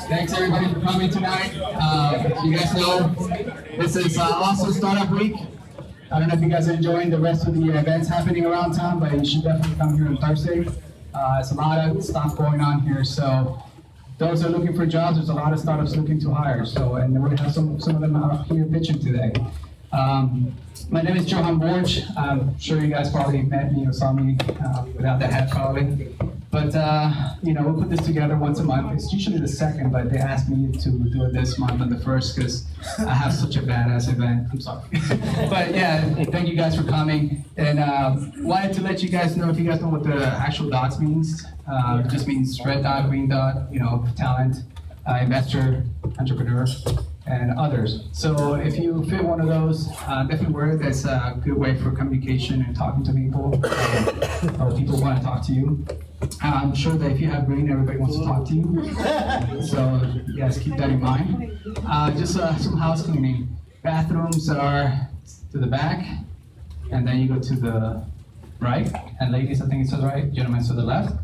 Thanks everybody for coming tonight. You guys know this is also Startup Week. I don't know if you guys are enjoying the rest of the events happening around town, but you should definitely come here on Thursday. There's a lot of stuff going on here. So those are looking for jobs. There's a lot of startups looking to hire. So, and we're gonna have some of them out here pitching today. My name is Johan Borch. I'm sure you guys probably met me or saw me without the hat probably. But you know, we'll put this together once a month. It's usually the second, but they asked me to do it this month on the first because I have such a badass event. I'm sorry. But yeah, thank you guys for coming. And wanted to let you guys know, if you guys know what the actual dots means. It just means red dot, green dot, you know, talent, investor, entrepreneur, and others. So if you fit one of those, definitely wear it. That's a good way for communication and talking to people, or people want to talk to you. I'm sure that if you have green, everybody wants to talk to you. So you guys keep that in mind. Just some house cleaning. Bathrooms are to the back, and then you go to the right. And ladies, I think it says right. Gentlemen, to the left.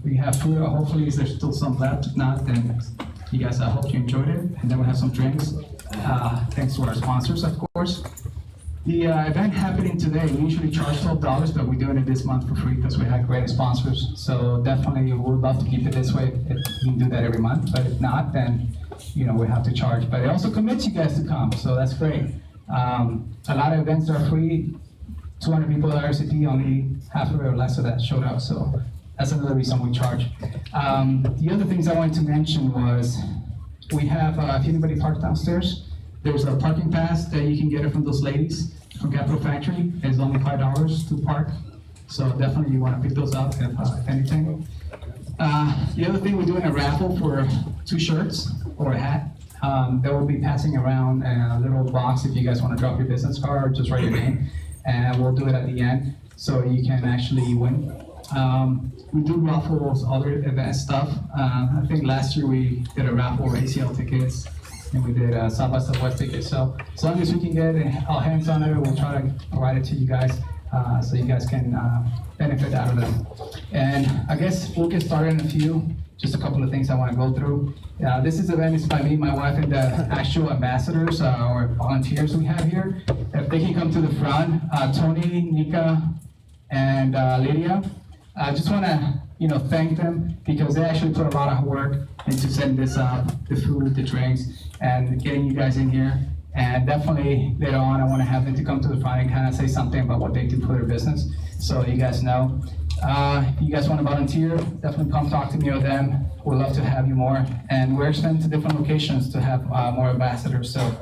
We have food. Hopefully, there's still some left. If not, then you guys, I hope you enjoyed it. And then we'll have some drinks. Thanks to our sponsors, of course. The event happening today, we usually charge $12, but we're doing it this month for free because we have great sponsors. So definitely, we would love to keep it this way. If we can do that every month, but if not, then you know we have to charge. But it also commits you guys to come, so that's great. A lot of events are free. 200 people at RCP, only half of it or less of that showed up. So that's another reason we charge. The other things I wanted to mention was we have, if anybody parked downstairs, there's a parking pass that you can get it from those ladies from Capital Factory. It's only $5 to park. So definitely you want to pick those up if anything. The other thing, we're doing a raffle for 2 shirts or a hat. That will be passing around a little box if you guys want to drop your business card or just write your name. And we'll do it at the end so you can actually win. We do raffles, other event stuff. I think last year we did a raffle for ACL tickets, and we did South by Southwest tickets. So as long as we can get our hands on it, we'll try to provide it to you guys so you guys can benefit out of them. And I guess we'll get started in just a couple of things I want to go through. This event is by me, my wife, and the actual ambassadors or volunteers we have here. If they can come to the front, Tony, Nika, and Lydia. I just want to, thank them because they actually put a lot of work into setting this up, the food, the drinks, and getting you guys in here. And definitely later on, I want to have them to come to the front and kind of say something about what they do for their business, so you guys know. If you guys want to volunteer, definitely come talk to me or them. We'd love to have you more. And we're expanding to different locations to have more ambassadors. So,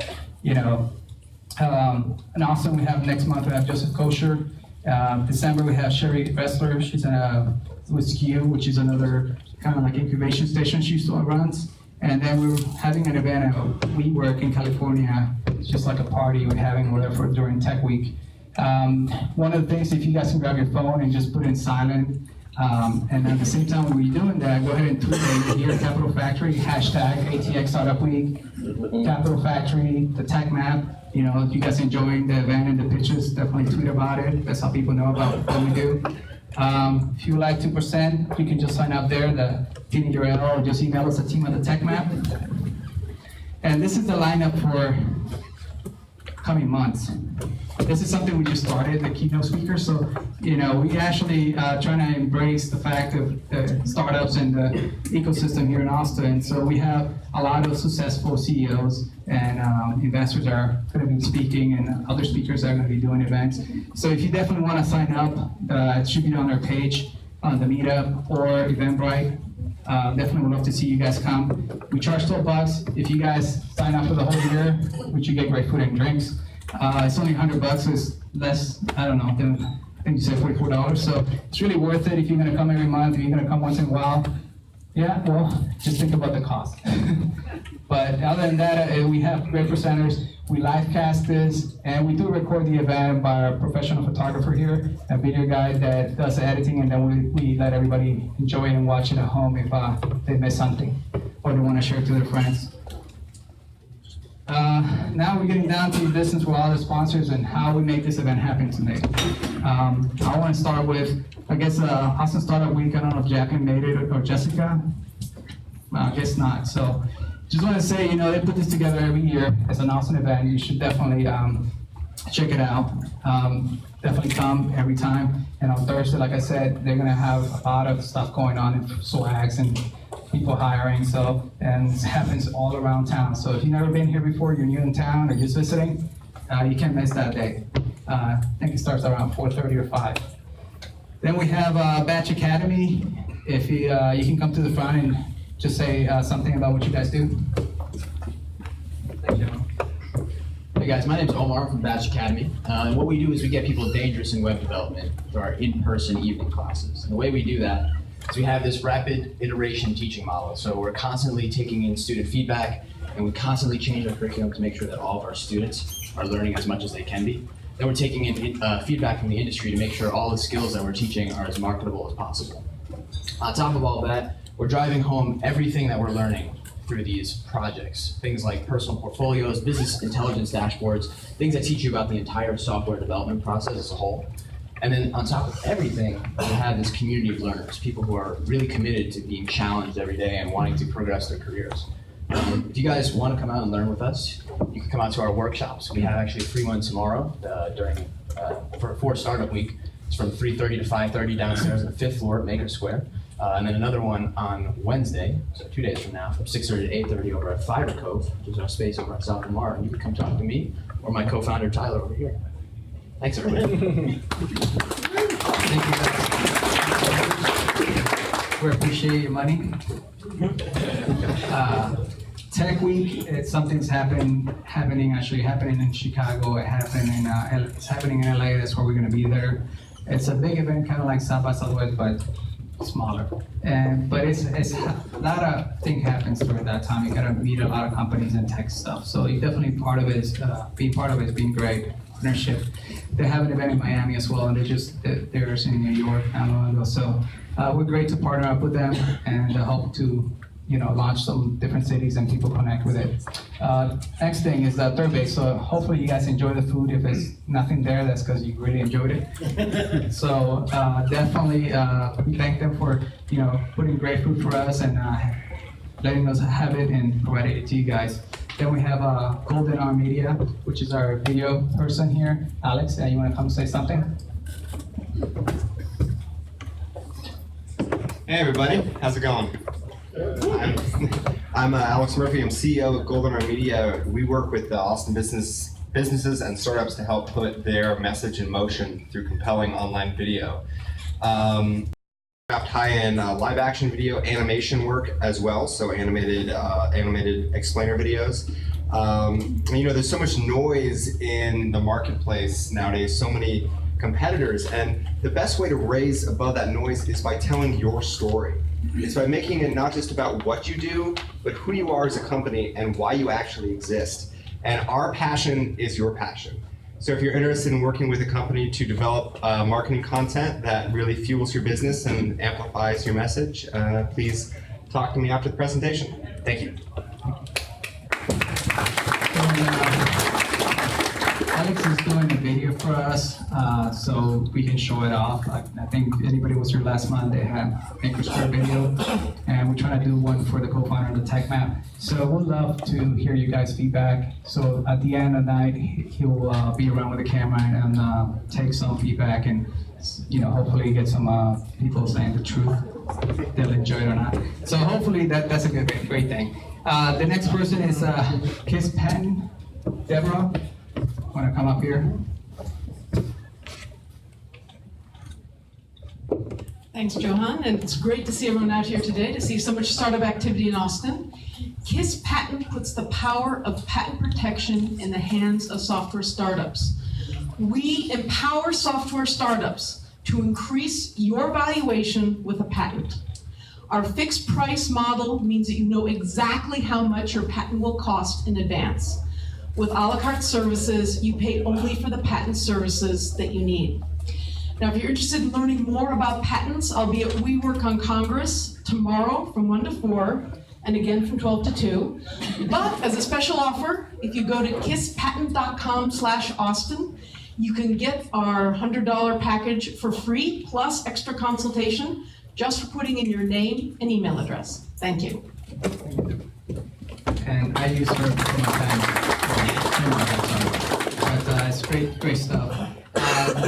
and also we have next month, we have Joseph Kosher. December, we have Sherry Ressler. She's with Skew, which is another kind of like incubation station she still runs. And then we're having an event at WeWork in California. It's just like a party we're having whatever during Tech Week. One of the things, if you guys can grab your phone and just put it in silent, and at the same time when you're doing that, go ahead and tweet it here at Capital Factory, hashtag ATX Startup Week, Capital Factory, the tech map. If you guys are enjoying the event and the pictures, definitely tweet about it. That's how people know about what we do. If you would like 2%, you can just sign up there, the team URL, or just email us at team@thetechmap. And this is the lineup for coming months. This is something we just started, the keynote speaker. So, we actually trying to embrace the fact of startups and the ecosystem here in Austin. So we have a lot of successful CEOs and investors are going to be speaking, and other speakers are going to be doing events. So if you definitely want to sign up, it should be on our page on the Meetup or Eventbrite. Definitely would love to see you guys come. We charge $12. If you guys sign up for the whole year, which you get great food and drinks, it's only $100, so it's less, I don't know, I think you said $44. So it's really worth it if you're going to come every month, if you're going to come once in a while. Yeah, well, just think about the cost. But other than that, we have great presenters. We live cast this, and we do record the event by our professional photographer here, a video guy that does the editing, and then we let everybody enjoy it and watch it at home if they miss something or they want to share it to their friends. Now we're getting down to the business with all the sponsors and how we make this event happen today. I want to start with, I guess, Austin Startup Week. I don't know if Jacqueline made it or Jessica. Well, I guess not. So just want to say, you know, they put this together every year. It's an awesome event. You should definitely check it out. Definitely come every time. And on Thursday, like I said, they're going to have a lot of stuff going on in swags and people hiring. So, and it happens all around town. So if you've never been here before, you're new in town or just visiting, you can't miss that day. I think it starts around 4:30 or 5. Then we have Batch Academy. If you can come to the front and just say something about what you guys do. Thank you. Hey guys, my name is Omar from Batch Academy. And what we do is we get people dangerous in web development through our in-person evening classes. And the way we do that is we have this rapid iteration teaching model. So we're constantly taking in student feedback, and we constantly change our curriculum to make sure that all of our students are learning as much as they can be. Then we're taking in feedback from the industry to make sure all the skills that we're teaching are as marketable as possible. On top of all that, we're driving home everything that we're learning through these projects. Things like personal portfolios, business intelligence dashboards, things that teach you about the entire software development process as a whole. And then on top of everything, we have this community of learners, people who are really committed to being challenged every day and wanting to progress their careers. If you guys want to come out and learn with us, you can come out to our workshops. We have actually a free one tomorrow for Startup Week. It's from 3:30 to 5:30 downstairs on the 5th floor at Maker Square. And then another one on Wednesday, so 2 days from now, from 6:30 to 8:30 over at Fiber Cove, which is our space over at South Lamar. And you can come talk to me or my co-founder Tyler over here. Thanks, everybody. Thank you guys. We appreciate your money. Tech Week, something's happening in Chicago. It's happening in LA. That's where we're going to be there. It's a big event, kind of like South by Southwest, but smaller. But it's a lot of things happens during that time. You got to meet a lot of companies and tech stuff. So you definitely being part of it is being great. Partnership. They have an event in Miami as well, and they're in New York, Orlando. So we're great to partner up with them and hope to launch some different cities and people connect with it. Next thing is the third base. So hopefully you guys enjoy the food. If there's nothing there, that's because you really enjoyed it. So definitely we thank them for putting great food for us and letting us have it and providing it to you guys. Then we have Golden Arm Media, which is our video person here. Alex, you want to come say something? Hey everybody, how's it going? I'm Alex Murphy. I'm CEO of Golden Arm Media. We work with Austin businesses and startups to help put their message in motion through compelling online video. High-end live action video, animation work as well, so animated explainer videos. There's so much noise in the marketplace nowadays, so many competitors, and the best way to raise above that noise is by telling your story. It's by making it not just about what you do, but who you are as a company and why you actually exist. And our passion is your passion. So if you're interested in working with a company to develop marketing content that really fuels your business and amplifies your message, please talk to me after the presentation. Thank you. Alex is doing a video for us, so we can show it off. I think anybody was here last month, they had a Maker Square video, and we're trying to do one for the co-founder of the Tech Map. So we'd love to hear you guys' feedback. So at the end of the night, he'll be around with the camera and take some feedback and hopefully get some people saying the truth. They'll enjoy it or not. So hopefully that's a great thing. The next person is Kiss Patton. Deborah, want to come up here? Thanks, Johan, and it's great to see everyone out here today, to see so much startup activity in Austin. KISS Patent puts the power of patent protection in the hands of software startups. We empower software startups to increase your valuation with a patent. Our fixed price model means that you know exactly how much your patent will cost in advance. With a la carte services, you pay only for the patent services that you need. Now, if you're interested in learning more about patents, I'll be at WeWork on Congress tomorrow from 1 to 4, and again from 12 to 2. But as a special offer, if you go to kisspatent.com/Austin, you can get our $100 package for free, plus extra consultation, just for putting in your name and email address. Thank you. And I use her for my family. But it's great stuff.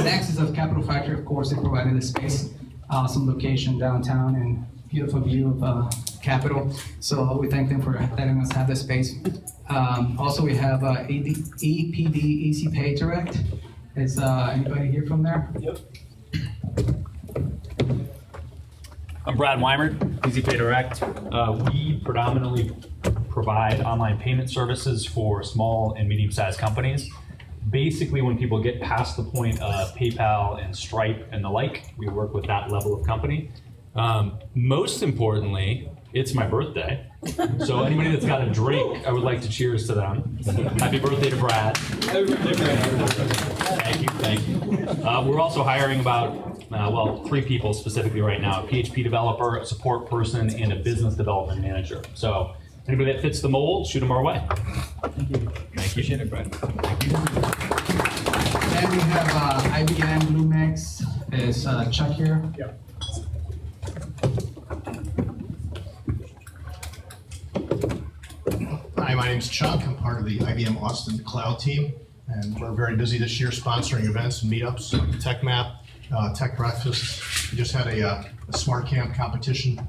Next is of Capital Factory, of course. They provided the space, awesome location downtown, and beautiful view of Capitol. So we thank them for letting us have this space. Also, we have EPD Easy Pay Direct. Is anybody here from there? Yep. I'm Brad Weimer, Easy Pay Direct. We predominantly provide online payment services for small and medium-sized companies. Basically, when people get past the point of PayPal and Stripe and the like, we work with that level of company. Most importantly, it's my birthday. So anybody that's got a drink, I would like to cheers to them. Happy birthday to Brad. Thank you. We're also hiring about, 3 people specifically right now, a PHP developer, a support person, and a business development manager. So anybody that fits the mold, shoot them our way. Thank you. Appreciate it, Brad. Thank you. Then we have IBM Bluemix. Is Chuck here? Yep. Hi, my name's Chuck. I'm part of the IBM Austin Cloud team, and we're very busy this year sponsoring events and meetups like the Tech Map, Tech Breakfast. We just had a Smart Camp competition.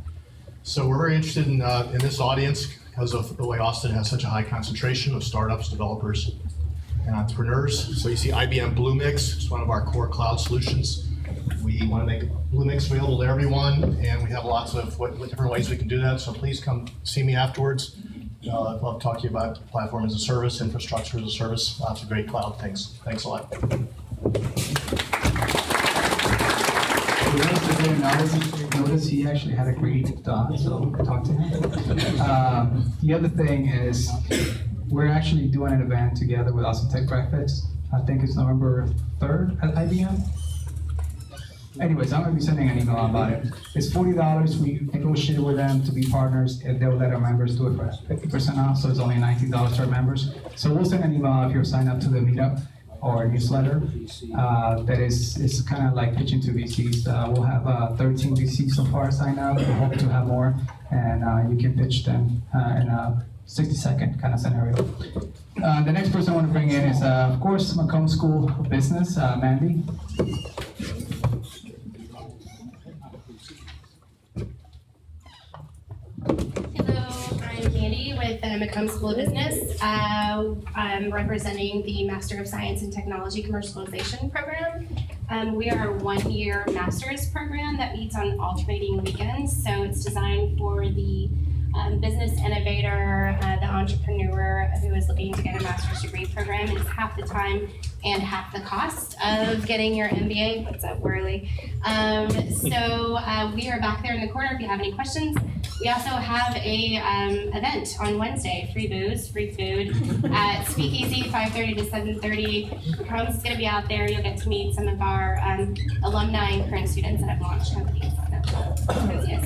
So we're very interested in this audience because of the way Austin has such a high concentration of startups, developers, and entrepreneurs. So you see IBM Bluemix, it's one of our core cloud solutions. We want to make Bluemix available to everyone, and we have lots of different ways we can do that. So please come see me afterwards. I'd love to talk to you about platform as a service, infrastructure as a service, lots of great cloud things. Thanks a lot. For those that didn't notice, he actually had a great thought, so talk to him. The other thing is, we're actually doing an event together with Awesome Tech Breakfast. I think it's November 3rd at IBM. Anyways, I'm going to be sending an email about it. It's $40. We negotiated with them to be partners, and they'll let our members do it for 50% off, so it's only $19 to our members. So we'll send an email if you're signed up to the meetup or newsletter. That is kind of like pitching to VCs. We'll have 13 VCs so far signed up. We hope to have more, and you can pitch them in a 60-second kind of scenario. The next person I want to bring in is, of course, Macomb School of Business, Mandy. I'm Mandy with the Macomb School of Business. I'm representing the Master of Science in Technology Commercialization program. We are a one-year master's program that meets on alternating weekends. So it's designed for the business innovator, the entrepreneur who is looking to get a master's degree program. It's half the time and half the cost of getting your MBA. What's up, Whurley? So we are back there in the corner if you have any questions. We also have a event on Wednesday, free booze, free food at Speakeasy, 5:30 to 7:30. Macomb's is going to be out there. You'll get to meet some of our alumni and current students that have launched companies. Yes.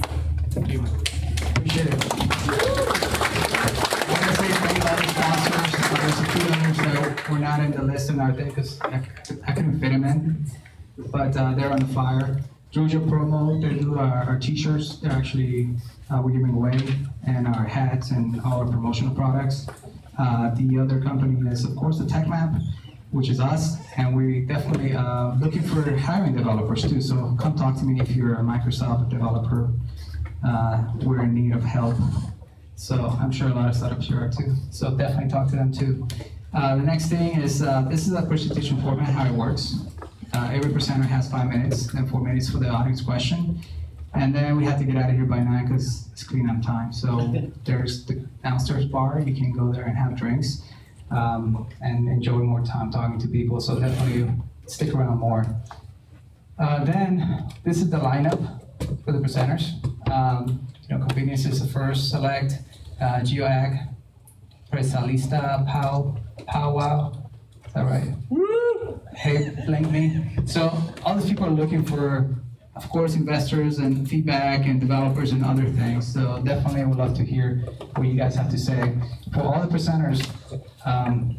Thank you. Appreciate it. I want to say thank you to the sponsors. There's a few others that were not in the list in our thing because I couldn't fit them in, but they're on the flyer. Georgia Promo, they do our t-shirts. They're actually, we're giving away, and our hats and all our promotional products. The other company is, of course, the Tech Map, which is us, and we're definitely looking for hiring developers too. So come talk to me if you're a Microsoft developer. We're in need of help. So I'm sure a lot of startups here are too. So definitely talk to them too. The next thing is, this is a presentation format, how it works. Every presenter has 5 minutes, then 4 minutes for the audience question. And then we have to get out of here by 9 because it's cleanup time. So there's the downstairs bar. You can go there and have drinks and enjoy more time talking to people. So definitely stick around more. Then this is the lineup for the presenters. Convenience is the first. Select, GeoAg, Presalista, Powwow. Is that right? Woo! Hey, blink me. So all these people are looking for, of course, investors and feedback and developers and other things. So definitely I would love to hear what you guys have to say. For all the presenters,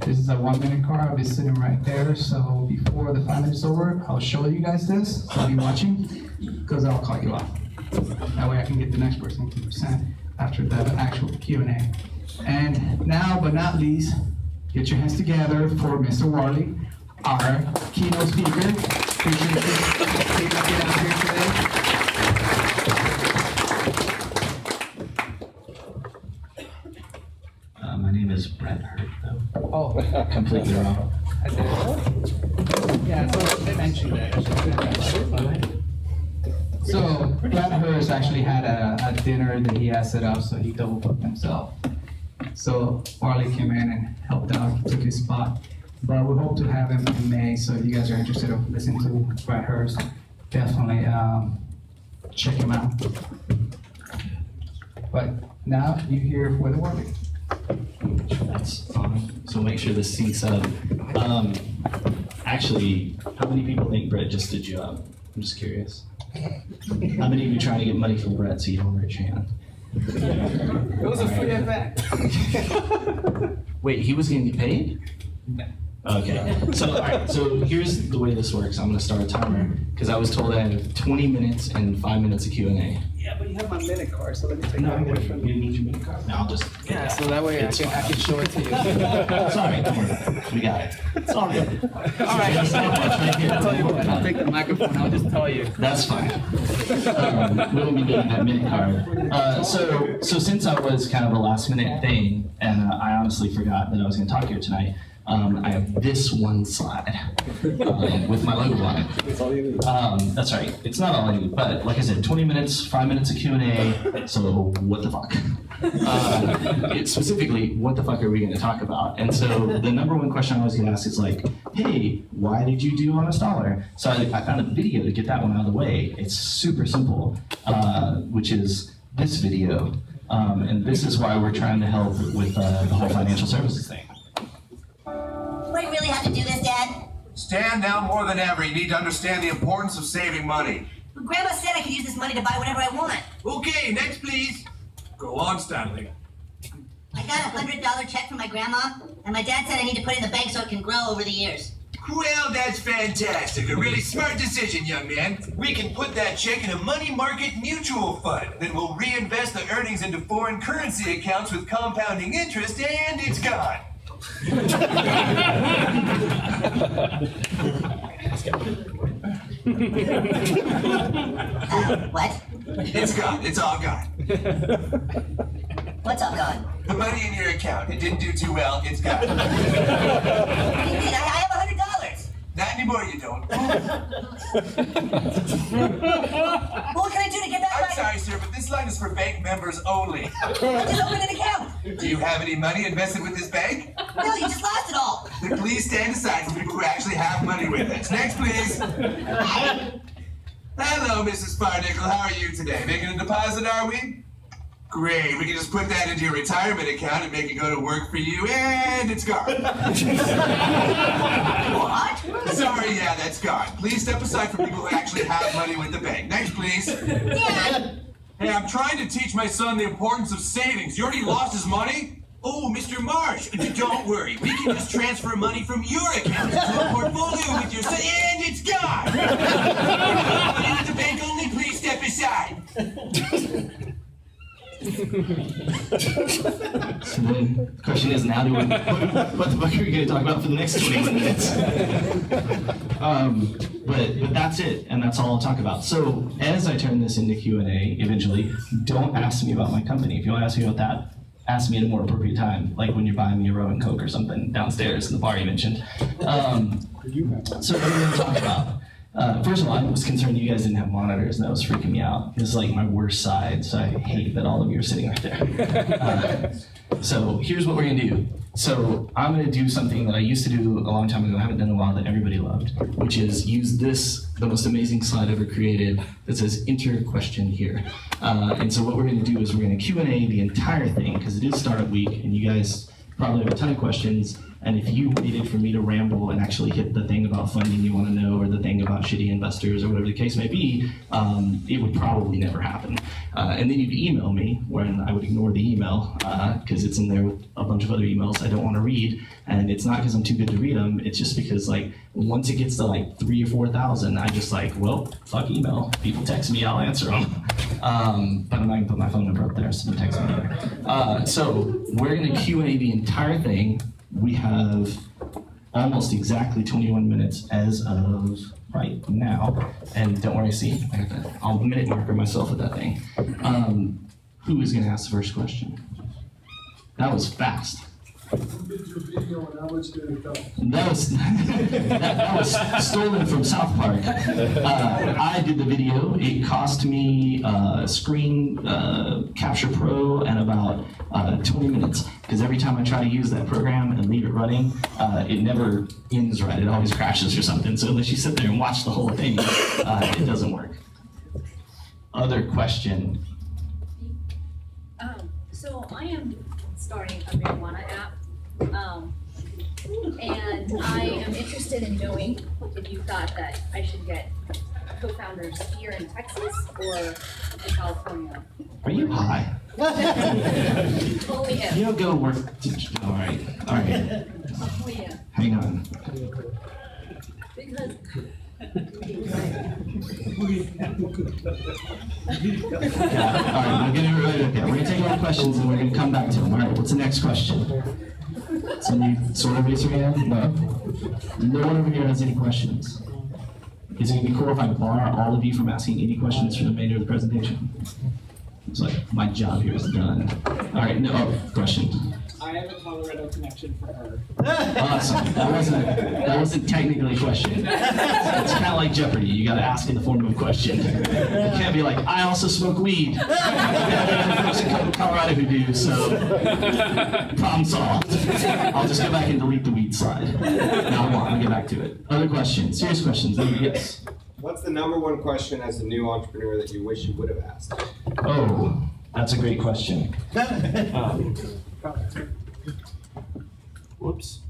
this is a 1-minute card. I'll be sitting right there. So before the 5 minutes is over, I'll show you guys this. So I'll be watching because I'll call you off. That way I can get the next person to present. after the actual Q&A. And now, but not least, get your hands together for Mr. Whurley, our keynote speaker. Appreciate you taking it out here today. My name is Brett Hurt, though. Oh, Completely wrong. yeah, so they mentioned that. So Brett Hurst actually had a dinner that he had set up, so he double booked himself. So Whurley came in and helped out, took his spot. But we hope to have him in May, so if you guys are interested in listening to Brett Hurst, definitely check him out. But now you hear with Whurley. That's on. So make sure this syncs up. Actually, how many people think Brett just did you up? I'm just curious. How many of you trying to get money from Brett so you don't raise your hand? It was a free event. Wait, he was going to get paid? No. Okay. So, all right. So here's the way this works. I'm going to start a timer because I was told I have 20 minutes and 5 minutes of Q&A. Yeah, but you have my minute card, so let me take No, that away from you you. need your minute card. No, I'll just. Yeah, so that way I can show it to you. Sorry, don't worry. We got it. It's all good. All right, I'll tell you what, I'll take the microphone, I'll just tell you. That's fine. We won't be getting that minute card. So since I was kind of a last minute thing, and I honestly forgot that I was going to talk here tonight, I have this one slide with my logo on it. That's right. It's not all I need, but like I said, 20 minutes, 5 minutes of Q&A. So what the fuck? Specifically, what the fuck are we going to talk about? And so the number one question I always get asked is like, hey, why did you do Honest Dollar? So I found a video to get that one out of the way. It's super simple, which is this video. And this is why we're trying to help with the whole financial services thing. Do I really have to do this, Dad? Stand down more than ever. You need to understand the importance of saving money. But Grandma said I could use this money to buy whatever I want. Okay, next please. Go on, Stanley. I got a $100 check from my grandma, and my dad said I need to put it in the bank so it can grow over the years. Well, that's fantastic. A really smart decision, young man. We can put that check in a money market mutual fund. Then we'll reinvest the earnings into foreign currency accounts with compounding interest, and it's gone. What? It's gone. It's all gone. What's all gone? The money in your account. It didn't do too well. It's gone. What do you mean? I have $100. Not anymore, you don't. What can I do to get that I'm money? sorry, sir, but this line is for bank members only. I just opened an account. Do you have any money invested with this bank? No, you just lost it all. Then please stand aside for people who actually have money with us. Next, please. Hello, Mrs. Farnickle. How are you today? Making a deposit, are we? Great. We can just put that into your retirement account and make it go to work for you, and it's gone. What? Sorry, yeah, that's gone. Please step aside for people who actually have money with the bank. Next, please. Dad! Hey, I'm trying to teach my son the importance of savings. You already lost his money? Oh, Mr. Marsh, don't worry. We can just transfer money from your account to a portfolio with your son, and it's gone! Money with the bank only, please step aside. So then the question is now, what the fuck are we going to talk about for the next 21 minutes? But that's it, and that's all I'll talk about. So as I turn this into Q&A eventually, don't ask me about my company. If you want to ask me about that, ask me at a more appropriate time, like when you're buying me a rum and Coke or something downstairs in the bar you mentioned. So what are we going to talk about? First of all, I was concerned you guys didn't have monitors, and that was freaking me out. It's like my worst side, so I hate that all of you are sitting right there. So here's what we're gonna do. So I'm gonna do something that I used to do a long time ago, I haven't done in a while, that everybody loved, which is use this, the most amazing slide ever created, that says enter question here. And so what we're gonna do is we're gonna Q&A the entire thing, because it is startup week, and you guys probably have a ton of questions. And if you waited for me to ramble and actually hit the thing about funding you want to know, or the thing about shitty investors, or whatever the case may be, it would probably never happen. And then you'd email me, when I would ignore the email, because it's in there with a bunch of other emails I don't want to read. And it's not because I'm too good to read them, it's just because like once it gets to like 3,000 or 4,000, I just like, well, fuck email. People text me, I'll answer them. but I'm not gonna put my phone number up there, so don't text me. So we're gonna Q&A the entire thing. We have almost exactly 21 minutes as of right now. And don't worry, see, I'll minute marker myself with that thing. Who is gonna ask the first question? That was fast. Who did your video and how much did it cost? That was stolen from South Park. I did the video. It cost me Screen Capture Pro and about 20 minutes. Because every time I try to use that program and leave it running, it never ends right. It always crashes or something. So unless you sit there and watch the whole thing, it doesn't work. Other question? So I am starting a marijuana app, and I am interested in knowing if you thought that I should get co-founders here in Texas or in California. Are you high? Only if. You don't go work. All right. Only if. Hang on. Because. Yeah, all right, we're gonna take all the questions and we're gonna come back to them. All right, what's the next question? Somebody sort of raise your hand? No. No one over here has any questions. Is it gonna be cool if I bar all of you from asking any questions for the remainder of the presentation? It's like my job here is done. All right, no question. I have a Colorado connection for her. Awesome. That wasn't technically a question. It's kind of like Jeopardy. You got to ask in the form of a question. You can't be like, I also smoke weed. There's a couple of Colorado who do, so problem solved. I'll just go back and delete the weed slide. Now I'll get back to it. Other questions? Serious questions? Yes. What's the #1 question as a new entrepreneur that you wish you would have asked? Oh, that's a great question. Whoops.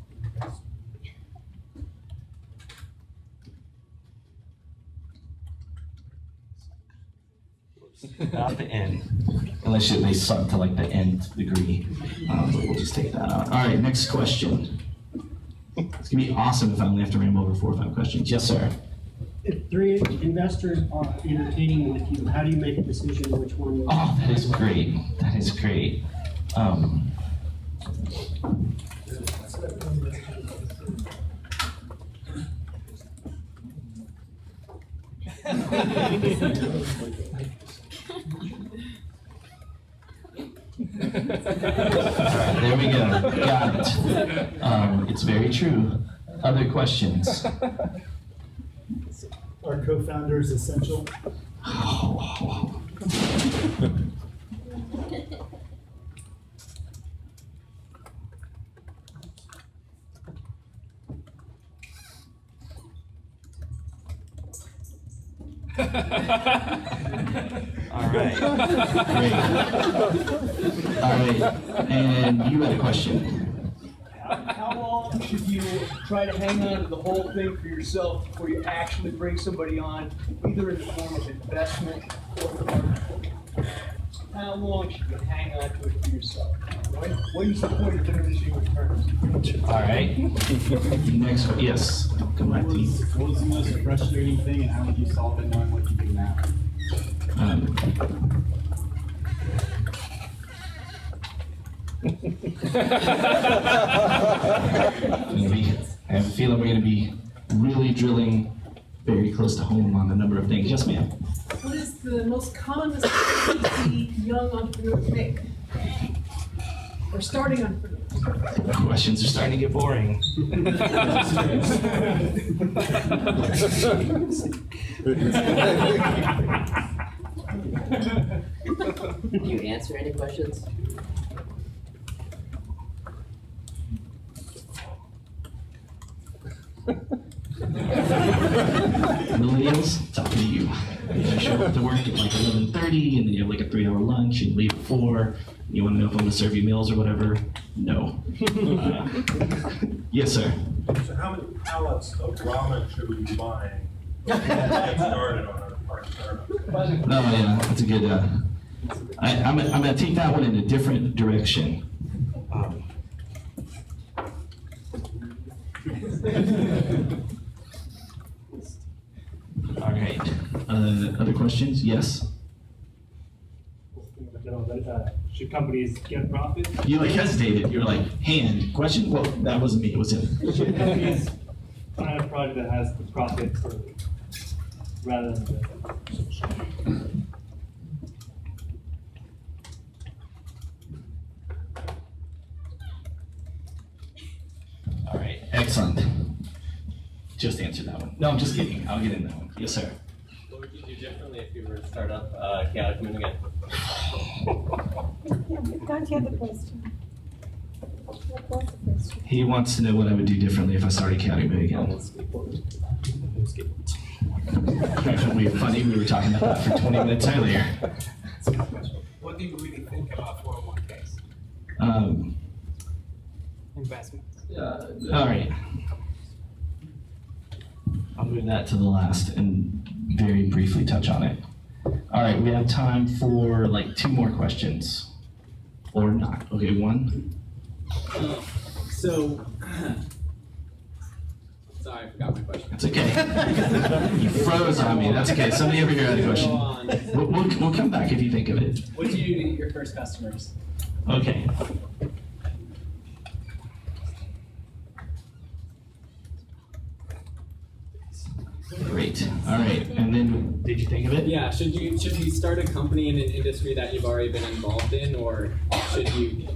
Not the end. Unless they suck to like the nth degree. But we'll just take that out. All right, next question. It's gonna be awesome if I only have to ramble over 4 or 5 questions. Yes, sir. If 3 investors are entertaining with you, how do you make a decision which one? Oh, that is great. That is great. Alright, there we go. Got it. It's very true. Other questions? Are co-founders essential? All right. Great. All right. And you had a question. How long should you try to hang on to the whole thing for yourself before you actually bring somebody on, either in the form of investment or partnership? How long should you hang on to it for yourself? What is the point of diminishing returns? All right. Next one. Yes. Come back to you. What was the most frustrating thing and how would you solve it knowing what you do now? I have a feeling we're going to be really drilling very close to home on a number of things. Yes, ma'am. What is the most common mistake you see young entrepreneurs make? Or starting entrepreneurs? Questions are starting to get boring. Can you answer any questions? Millennials, it's up to you. You show up to work at like 11:30, and then you have like a 3-hour lunch, and you leave at 4. You want to know if I'm going to serve you meals or whatever? No. Yes, sir. So how many pallets of ramen should we be buying to get started on our startup? No, yeah, that's a good. I'm going to take that one in a different direction. All right. Other questions? Yes. Should companies get profit? You like hesitated. You were like, hand, question? Well, that wasn't me, it was him. Should companies find a project that has the profit early rather than the... All right, excellent. Just answer that one. No, I'm just kidding. I'll get in that one. Yes, sir. What would you do differently if you were to start up Chaotic Moon again? Don't you have the question? What was the question? He wants to know what I would do differently if I started Chaotic Moon again. We funny, we were talking about that for 20 minutes earlier. What do you really think about 401ks? Investments. All right. I'll move that to the last and very briefly touch on it. All right, we have time for like 2 more questions. Or not. Okay, 1. Sorry, I forgot my question. That's okay. You froze on me. That's okay. Somebody over here had a question. We'll come back if you think of it. What do you do to get your first customers? Okay. Great. All right. And then, did you think of it? Yeah. Should you start a company in an industry that you've already been involved in, or should you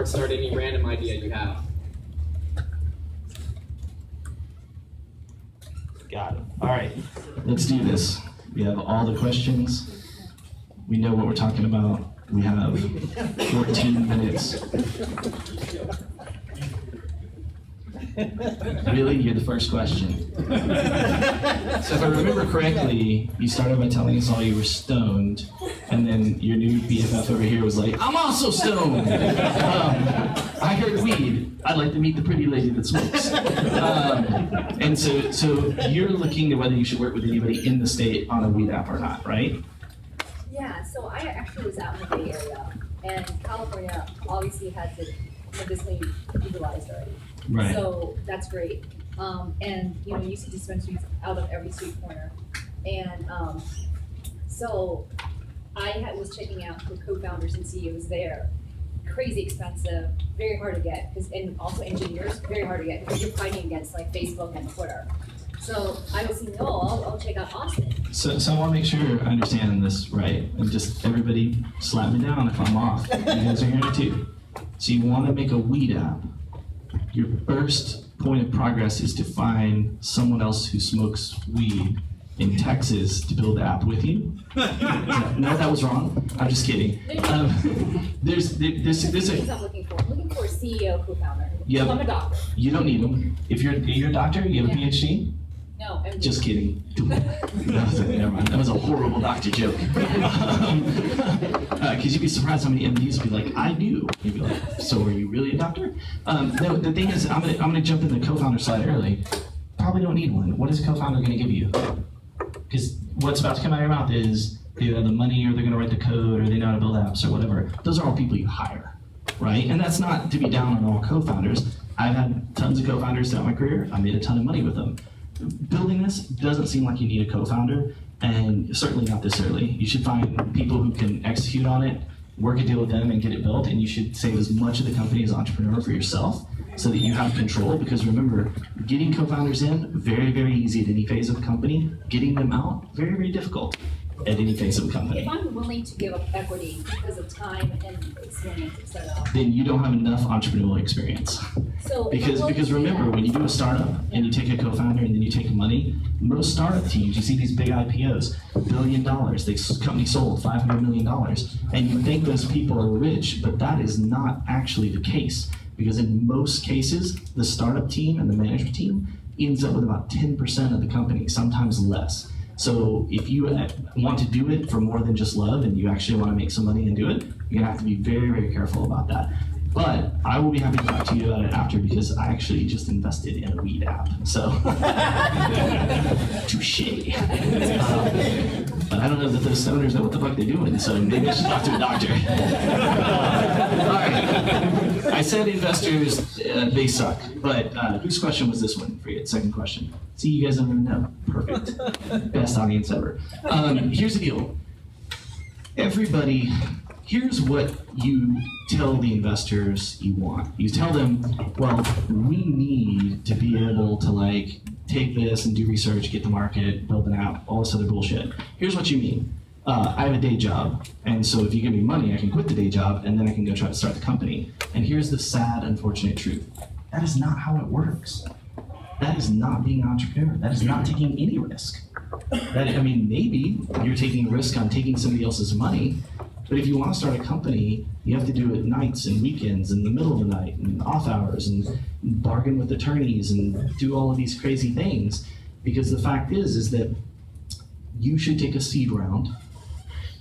start any random idea you have? Got it. All right. Let's do this. We have all the questions. We know what we're talking about. We have 14 minutes. Really? You're the first question. So if I remember correctly, you started by telling us all you were stoned, and then your new BFF over here was like, I'm also stoned! I heard weed. I'd like to meet the pretty lady that smokes. And so you're looking at whether you should work with anybody in the state on a weed app or not, right? Yeah, so I actually was out in the Bay Area, and California obviously has it medicinally legalized already. Right. So that's great. And you see dispensaries out of every street corner. And so I was checking out for co-founders and CEOs there. Crazy expensive, very hard to get, and also engineers, very hard to get because you're fighting against like Facebook and Twitter. So I was thinking, I'll check out Austin. So I want to make sure I understand this right, and just everybody slap me down if I'm off. You guys are hearing it too. So you want to make a weed app. Your first point of progress is to find someone else who smokes weed in Texas to build the app with you. No, that was wrong. I'm just kidding. There's things I'm looking for. I'm looking for a CEO co-founder. Yep. So I'm a doctor. You don't need them. If you're a doctor, you have a PhD? No, I'm Just kidding. Never mind. That was a horrible doctor joke. Because you'd be surprised how many MDs would be like, I do. You'd be like, so are you really a doctor? No, the thing is, I'm gonna jump in the co-founder slide early. Probably don't need one. What is a co-founder gonna give you? Because what's about to come out of your mouth is they have the money, or they're gonna write the code, or they know how to build apps, or whatever. Those are all people you hire, right? And that's not to be down on all co-founders. I've had tons of co-founders throughout my career. I made a ton of money with them. Building this doesn't seem like you need a co-founder, and certainly not this early. You should find people who can execute on it, work a deal with them, and get it built, and you should save as much of the company as entrepreneur for yourself so that you have control, because remember, getting co-founders in, very, very easy at any phase of a company. Getting them out, very, very difficult at any phase of a company. If I'm willing to give up equity because of time and experience, etc., then you don't have enough entrepreneurial experience. So because remember, when you do a startup and you take a co-founder and then you take money, most startup teams, you see these big IPOs, $1 billion, the company sold $500 million, and you think those people are rich, but that is not actually the case. Because in most cases, the startup team and the management team ends up with about 10% of the company, sometimes less. So if you want to do it for more than just love and you actually want to make some money and do it, you're gonna have to be very, very careful about that. But I will be happy to talk to you about it after, because I actually just invested in a weed app. So, touche. But I don't know that those stoners know what the fuck they're doing, so maybe I should talk to a doctor. All right. I said investors, they suck. But whose question was this one for you? Second question. See, you guys don't even know. Perfect. Best audience ever. Here's the deal. Everybody here's what you tell the investors you want. You tell them, well, we need to be able to like take this and do research, get the market, build an app, all this other bullshit. Here's what you mean. I have a day job, and so if you give me money, I can quit the day job, and then I can go try to start the company. And here's the sad, unfortunate truth. That is not how it works. That is not being an entrepreneur. That is not taking any risk. I mean, maybe you're taking a risk on taking somebody else's money, but if you want to start a company, you have to do it nights and weekends, in the middle of the night, and off hours, and bargain with attorneys, and do all of these crazy things. Because the fact is that you should take a seed round.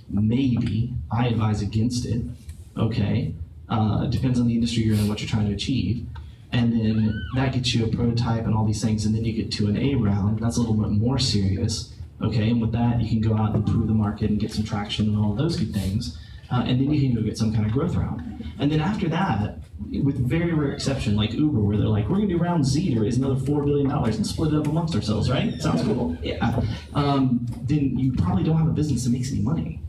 Maybe. I advise against it. Okay. It depends on the industry you're in and what you're trying to achieve. And then that gets you a prototype and all these things, and then you get to an A round. That's a little bit more serious. Okay, and with that, you can go out and improve the market and get some traction and all of those good things. And then you can go get some kind of growth round. And then after that, with very rare exception, like Uber, where they're like, we're gonna do round Z to raise another $4 billion and split it up amongst ourselves, right? Sounds cool. Yeah. Then you probably don't have a business that makes any money.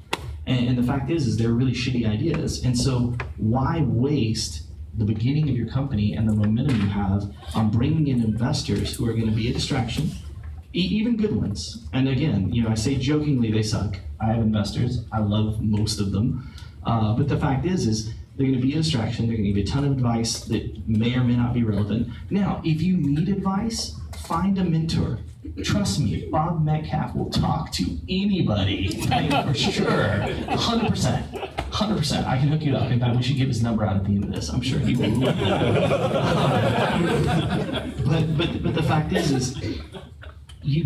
And the fact is they're really shitty ideas. And so why waste the beginning of your company and the momentum you have on bringing in investors who are going to be a distraction, even good ones. And again, I say jokingly they suck. I have investors. I love most of them. But the fact is they're going to be a distraction. They're going to give you a ton of advice that may or may not be relevant. Now, if you need advice, find a mentor. Trust me, Bob Metcalf will talk to anybody, for sure, 100%. 100%. I can hook you up. In fact, we should give his number out at the end of this. I'm sure he will. But the fact is you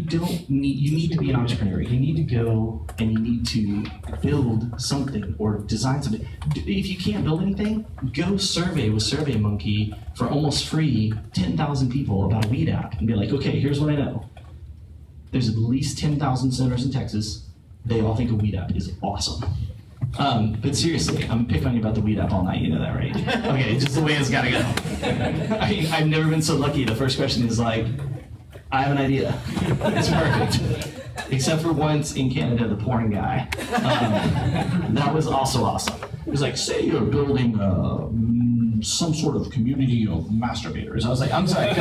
need to be an entrepreneur. You need to go and you need to build something or design something. If you can't build anything, go survey with SurveyMonkey for almost free 10,000 people about a weed app and be like, okay, here's what I know. There's at least 10,000 senators in Texas. They all think a weed app is awesome. But seriously, I'm picking on you about the weed app all night, you know that, right? Okay, it's just the way it's gotta go. I've never been so lucky. The first question is like, I have an idea. It's perfect. Except for once in Canada, the porn guy. That was also awesome. It was like, say you're building some sort of community of masturbators. I was like, I'm sorry.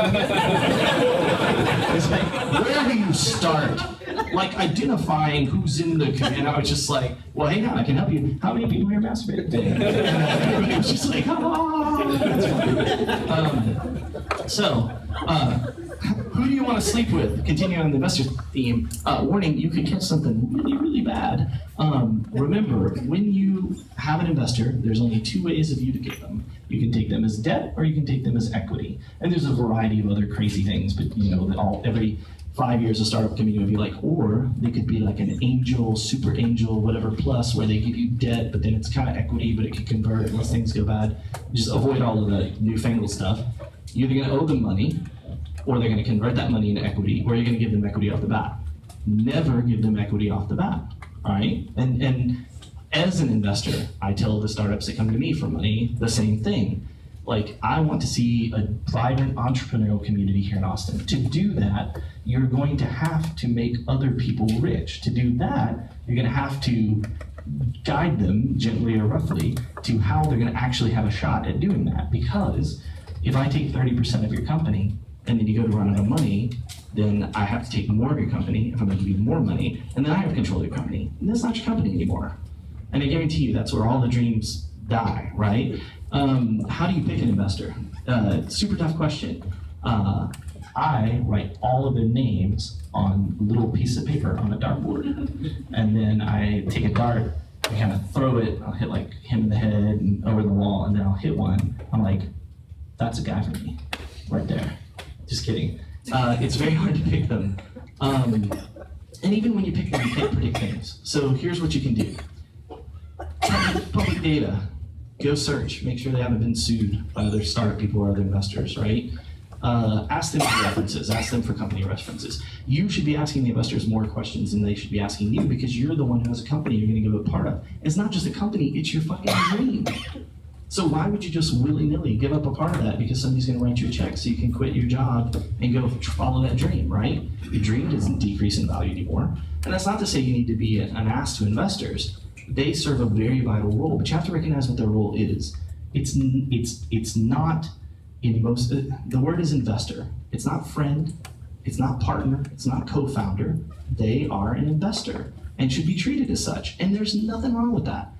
It's like, where do you start? Like identifying who's in the community. And I was just like, well, hang on, I can help you. How many people here masturbate a day? Everybody was just like, that's fine. Who do you want to sleep with? Continuing on the investor theme, warning, you could catch something really, really bad. Remember, when you have an investor, there's only two ways of you to get them. You can take them as debt or you can take them as equity. And there's a variety of other crazy things, but every 5 years a startup community would be like, or they could be like an angel, super angel, whatever plus, where they give you debt, but then it's kind of equity, but it can convert unless things go bad. Just avoid all of the newfangled stuff. You're either gonna owe them money, or they're gonna convert that money into equity, or you're gonna give them equity off the bat. Never give them equity off the bat, all right? And as an investor, I tell the startups that come to me for money the same thing. Like, I want to see a vibrant entrepreneurial community here in Austin. To do that, you're going to have to make other people rich. To do that, you're gonna have to guide them gently or roughly to how they're gonna actually have a shot at doing that. Because if I take 30% of your company, and then you go to run out of money, then I have to take more of your company if I'm gonna give you more money, and then I have control of your company. And that's not your company anymore. And I guarantee you that's where all the dreams die, right? How do you pick an investor? Super tough question. I write all of their names on a little piece of paper on a dartboard. And then I take a dart, I kind of throw it, I'll hit like him in the head and over the wall, and then I'll hit one. I'm like, that's a guy for me, right there. Just kidding. It's very hard to pick them. And even when you pick them, you can't predict things. So here's what you can do. Public data. Go search. Make sure they haven't been sued by other startup people or other investors, right? Ask them for references. Ask them for company references. You should be asking the investors more questions than they should be asking you, because you're the one who has a company you're going to give a part of. It's not just a company, it's your fucking dream. So why would you just willy-nilly give up a part of that because somebody's going to write you a check so you can quit your job and go follow that dream, right? Your dream doesn't decrease in value anymore. And that's not to say you need to be an ass to investors, They serve a very vital role, but you have to recognize what their role is. It's not in most, the word is investor. It's not friend, it's not partner, it's not co-founder. They are an investor and should be treated as such. And there's nothing wrong with that,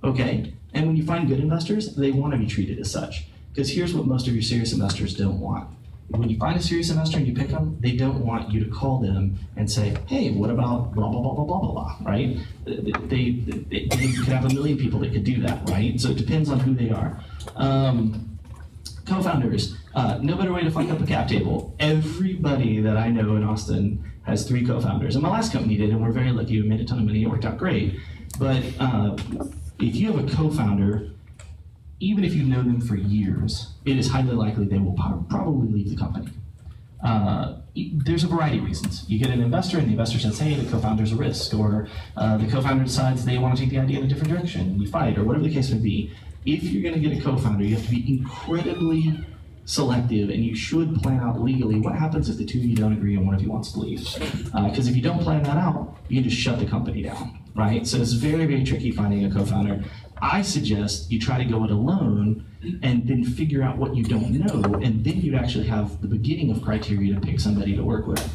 okay? And when you find good investors, they want to be treated as such. Because here's what most of your serious investors don't want. When you find a serious investor and you pick them, they don't want you to call them and say, hey, what about blah, blah, blah, blah, blah, blah, blah, right? They could have a million people that could do that, right? So it depends on who they are. Co-founders, no better way to fuck up a cap table. Everybody that I know in Austin has 3 co-founders. And my last company did, and we're very lucky. We made a ton of money, it worked out great. But if you have a co-founder, even if you've known them for years, it is highly likely they will probably leave the company. There's a variety of reasons. You get an investor and the investor says, hey, the co-founder's a risk, or the co-founder decides they want to take the idea in a different direction, and you fight, or whatever the case may be. If you're going to get a co-founder, you have to be incredibly selective, and you should plan out legally what happens if the two of you don't agree and one of you wants to leave. Because if you don't plan that out, you can just shut the company down, right? So it's very, very tricky finding a co-founder. I suggest you try to go it alone and then figure out what you don't know, and then you'd actually have the beginning of criteria to pick somebody to work with.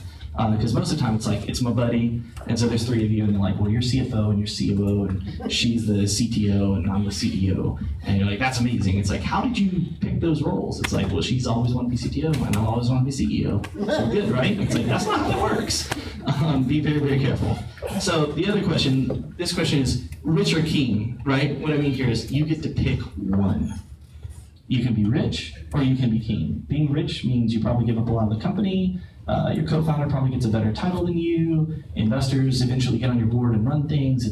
Because most of the time it's like, it's my buddy, and so there's 3 of you, and they're like, well, you're CFO and you're COO, and she's the CTO and I'm the CEO. And you're like, that's amazing. It's like, how did you pick those roles? It's like, well, she's always wanted to be CTO and I always want to be CEO. So good, right? It's like, that's not how it works. Be very, very careful. So the other question, this question is rich or keen, right? What I mean here is you get to pick one. You can be rich or you can be keen. Being rich means you probably give up a lot of the company. Your co-founder probably gets a better title than you. Investors eventually get on your board and run things.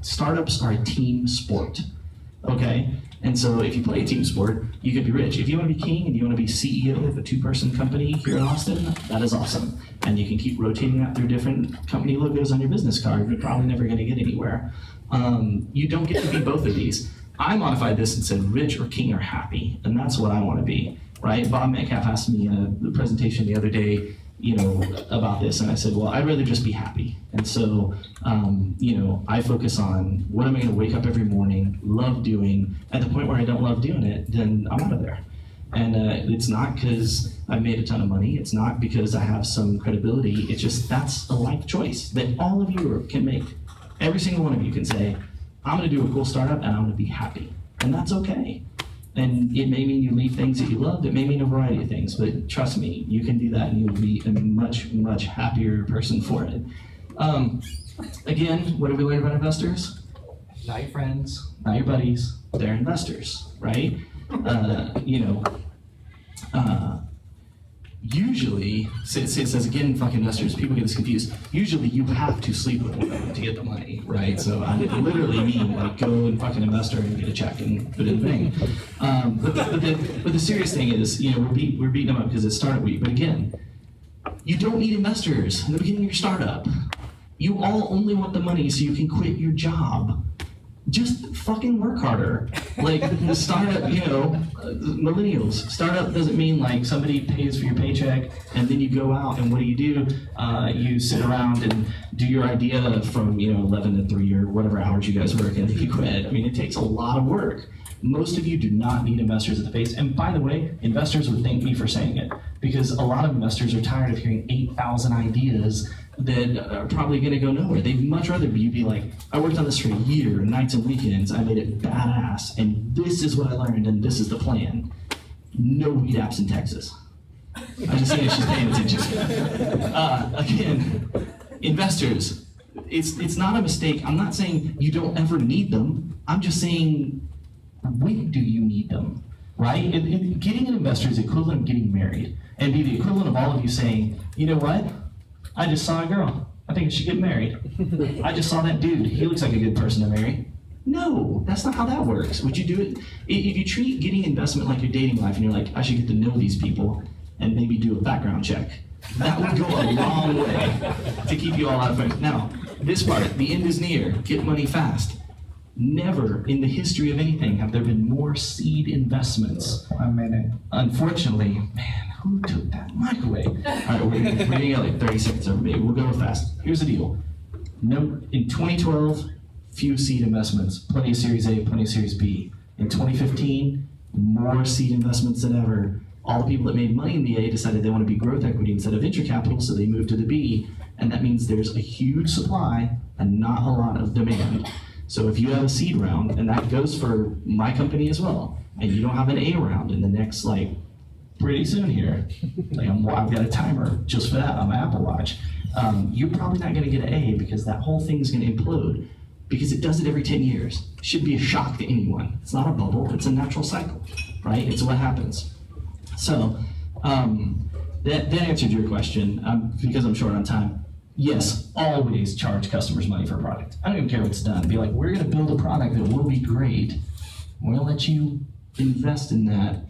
Startups are a team sport, okay? And so if you play a team sport, you could be rich. If you want to be king and you want to be CEO of a 2-person company here in Austin, that is awesome. And you can keep rotating that through different company logos on your business card. You're probably never going to get anywhere. You don't get to be both of these. I modified this and said rich or king or happy, and that's what I want to be. Right? Bob Metcalf asked me in the presentation the other day, about this, and I said, well, I'd rather just be happy. And so, I focus on what am I going to wake up every morning, love doing. At the point where I don't love doing it, then I'm out of there. And it's not because I made a ton of money. It's not because I have some credibility. It's just that's a life choice that all of you can make. Every single one of you can say, I'm going to do a cool startup and I'm going to be happy, and that's okay. And it may mean you leave things that you love. It may mean a variety of things, but trust me, you can do that and you'll be a much, much happier person for it. Again, what have we learned about investors? Not your friends, not your buddies, they're investors, right? Usually, it says again, fuck investors, people get this confused. Usually you have to sleep with them to get the money, right? So I literally mean like go and fucking investor and get a check and put it in the bank. But the serious thing is, we're beating them up because it's startup week. But again, you don't need investors in the beginning of your startup. You all only want the money so you can quit your job. Just fucking work harder. Like the startup, millennials. Startup doesn't mean like somebody pays for your paycheck and then you go out and what do? You sit around and do your idea from 11 to 3 or whatever hours you guys work and then you quit. I mean, it takes a lot of work. Most of you do not need investors at the face. And by the way, investors would thank me for saying it because a lot of investors are tired of hearing 8,000 ideas that are probably going to go nowhere. They'd much rather you be like, I worked on this for a year, nights and weekends, I made it badass, and this is what I learned, and this is the plan. No weed apps in Texas. I just think she's paying attention. Again, investors, it's not a mistake. I'm not saying you don't ever need them. I'm just saying, when do you need them, right? Getting an investor is the equivalent of getting married, and be the equivalent of all of you saying, you know what? I just saw a girl. I think I should get married. I just saw that dude. He looks like a good person to marry. No, that's not how that works. Would you do it? If you treat getting investment like your dating life and you're like, I should get to know these people and maybe do a background check, that would go a long way to keep you all out of friends. Now, this part, the end is near. Get money fast. Never in the history of anything have there been more seed investments. 1 minute. Unfortunately, man, who took that mic away? All right, we're gonna get like 30 seconds, everybody. We'll go fast. Here's the deal. No, in 2012, few seed investments, plenty of Series A, plenty of Series B. In 2015, more seed investments than ever. All the people that made money in the A decided they want to be growth equity instead of venture capital, so they moved to the B, and that means there's a huge supply and not a lot of demand. So if you have a seed round, and that goes for my company as well, and you don't have an A round in the next, like, pretty soon here, like I've got a timer just for that on my Apple Watch, you're probably not gonna get an A because that whole thing's gonna implode because it does it every 10 years. Should be a shock to anyone. It's not a bubble, it's a natural cycle, right? It's what happens. So that answered your question. Because I'm short on time. Yes, always charge customers money for a product. I don't even care what's done. Be like, we're gonna build a product that will be great. We're gonna let you invest in that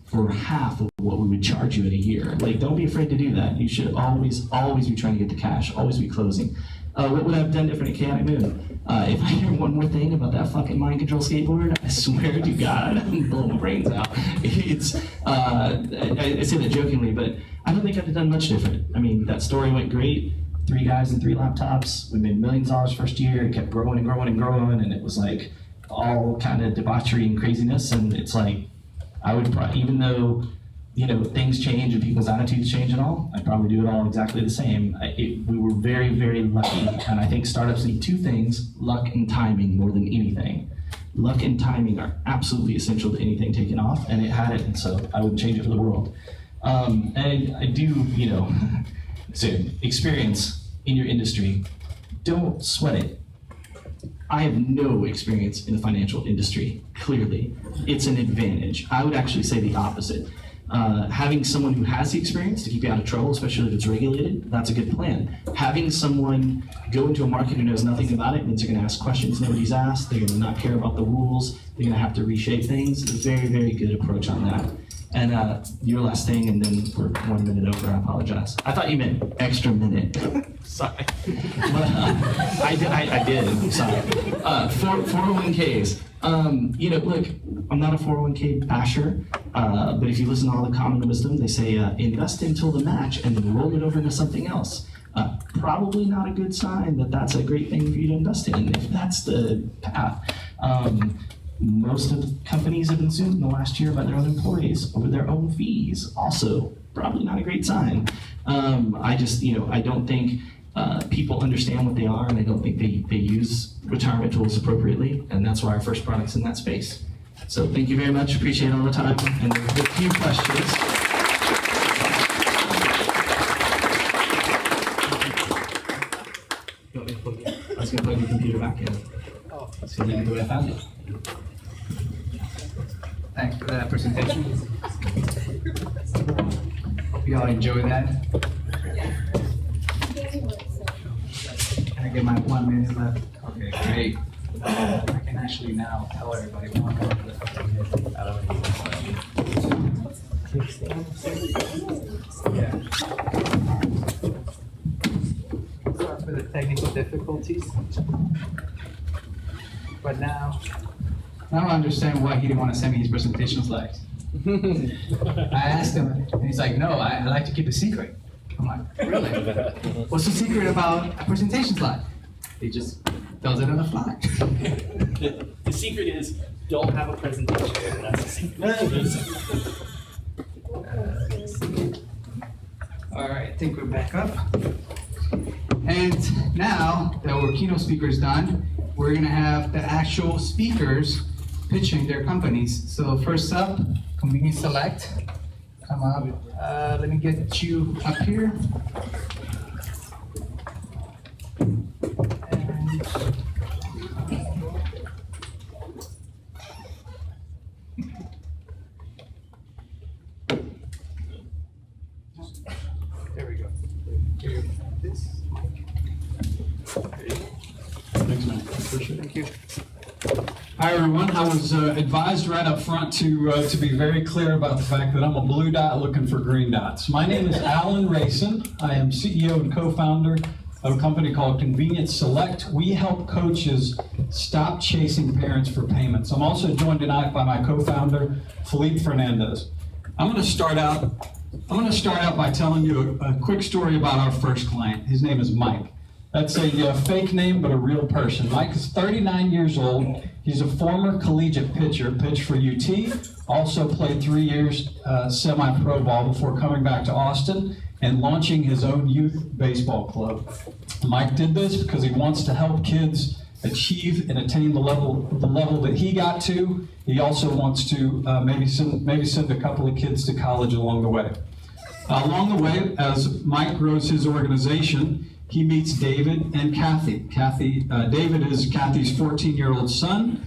for half of what we would charge you in a year. Like, don't be afraid to do that. You should always be trying to get the cash, always be closing. What would I have done different at Chaotic Moon? If I hear one more thing about that fucking mind control skateboard, I swear to God, I'm blowing my brains out. It's, I say that jokingly, but I don't think I'd have done much different. I mean, that story went great. 3 guys and 3 laptops. We made millions of dollars first year. It kept growing and growing and growing, and it was like all kind of debauchery and craziness. And it's like, I would probably, even though, you know, things change and people's attitudes change and all, I'd probably do it all exactly the same. We were very, very lucky. And I think startups need 2 things, luck and timing more than anything. Luck and timing are absolutely essential to anything taking off, and it had it, and so I wouldn't change it for the world. And I do, you know, so experience in your industry, don't sweat it. I have no experience in the financial industry, clearly. It's an advantage. I would actually say the opposite. Having someone who has the experience to keep you out of trouble, especially if it's regulated, that's a good plan. Having someone go into a market who knows nothing about it means they're going to ask questions nobody's asked, they're going to not care about the rules, they're going to have to reshape things. It's a very, very good approach on that. And your last thing, and then we're 1 minute over, I apologize. I thought you meant extra minute. Sorry. I did, sorry. 401ks. You know, look, I'm not a 401k basher, but if you listen to all the common wisdom, they say invest until the match and then roll it over into something else. Probably not a good sign that that's a great thing for you to invest in, if that's the path. Most of the companies have been sued in the last year by their own employees over their own fees. Also, probably not a great sign. I just, you know, I don't think people understand what they are, and I don't think they use retirement tools appropriately, and that's why our first product's in that space. So thank you very much, appreciate all the time, and there are a few questions. I was going to plug your computer back in. So you can do what I found it. Thanks for that presentation. Hope you all enjoy that. Can I get my 1 minute left? Okay, great. I can actually now tell everybody what I'm going Yeah. Sorry for the technical difficulties. But now I understand why he didn't want to send me his presentation slides. I asked him, and he's like, no, I like to keep a secret. I'm like, really? What's the secret about a presentation slide? He just does it on the fly. The secret is don't have a presentation. That's the secret. All right, I think we're back up. And now that our keynote speaker's done, we're gonna have the actual speakers pitching their companies. So first up, Convenience Select. Come up. Let me get you up here. There we go. Here, this mic. Thanks, man. Appreciate it. Thank you. Hi, everyone. I was advised right up front to be very clear about the fact that I'm a blue dot looking for green dots. My name is Alan Rayson. I am CEO and co-founder of a company called Convenience Select. We help coaches stop chasing parents for payments. I'm also joined tonight by my co-founder, Felipe Fernandez. I'm going to start out by telling you a quick story about our first client. His name is Mike. That's a fake name, but a real person. Mike is 39 years old. He's a former collegiate pitcher, pitched for UT, also played 3 years semi-pro ball before coming back to Austin and launching his own youth baseball club. Mike did this because he wants to help kids achieve and attain the level that he got to. He also wants to maybe send a couple of kids to college along the way. Along the way, as Mike grows his organization, he meets David and Kathy. David is Kathy's 14-year-old son.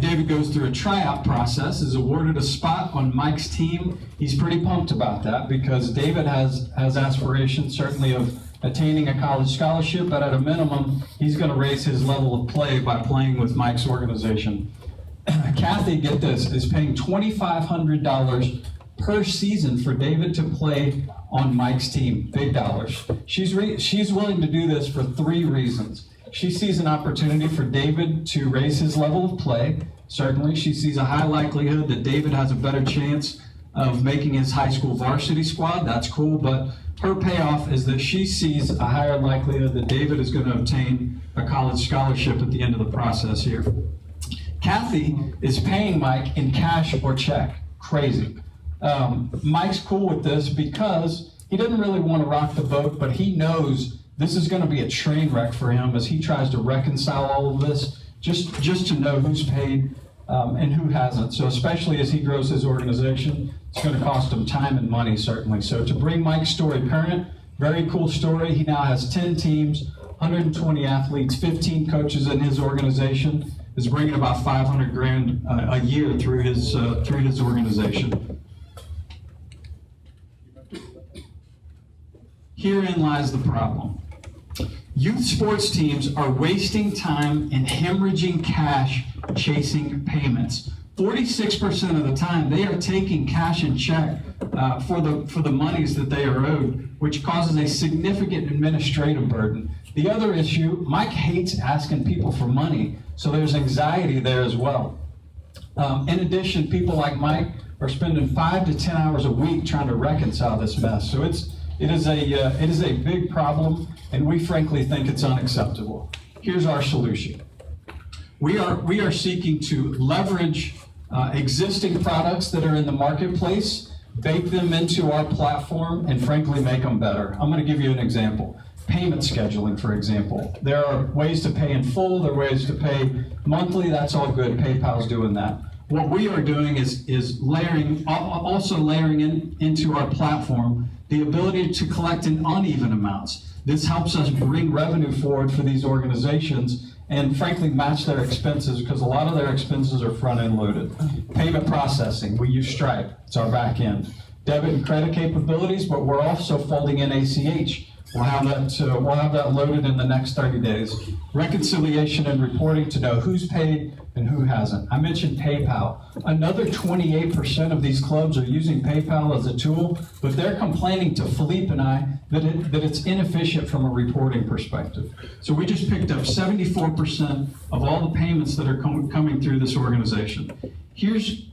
David goes through a tryout process, is awarded a spot on Mike's team. He's pretty pumped about that because David has aspirations, certainly, of attaining a college scholarship, but at a minimum, he's going to raise his level of play by playing with Mike's organization. Kathy, get this, is paying $2,500 per season for David to play on Mike's team. Big dollars. She's willing to do this for 3 reasons. She sees an opportunity for David to raise his level of play. Certainly, she sees a high likelihood that David has a better chance of making his high school varsity squad. That's cool, but her payoff is that she sees a higher likelihood that David is going to obtain a college scholarship at the end of the process here. Kathy is paying Mike in cash or check. Crazy. Mike's cool with this because he doesn't really want to rock the boat, but he knows this is going to be a train wreck for him as he tries to reconcile all of this, just to know who's paid and who hasn't. So especially as he grows his organization, it's going to cost him time and money, certainly. So to bring Mike's story current, very cool story. He now has 10 teams, 120 athletes, 15 coaches in his organization, is bringing about 500 grand a year through his organization. Herein lies the problem. Youth sports teams are wasting time and hemorrhaging cash chasing payments. 46% of the time, they are taking cash and check for the monies that they are owed, which causes a significant administrative burden. The other issue, Mike hates asking people for money, so there's anxiety there as well. In addition, people like Mike are spending 5 to 10 hours a week trying to reconcile this mess. So it is a big problem, and we frankly think it's unacceptable. Here's our solution. We are seeking to leverage existing products that are in the marketplace, bake them into our platform, and frankly make them better. I'm going to give you an example. Payment scheduling, for example. There are ways to pay in full, there are ways to pay monthly, that's all good. PayPal's doing that. What we are doing is also layering into our platform the ability to collect in uneven amounts. This helps us bring revenue forward for these organizations and frankly match their expenses because a lot of their expenses are front-end loaded. Payment processing, we use Stripe, it's our back end. Debit and credit capabilities, but we're also folding in ACH. We'll have that loaded in the next 30 days. Reconciliation and reporting to know who's paid and who hasn't. I mentioned PayPal. Another 28% of these clubs are using PayPal as a tool, but they're complaining to Philippe and I that it's inefficient from a reporting perspective. So we just picked up 74% of all the payments that are coming through this organization. Here's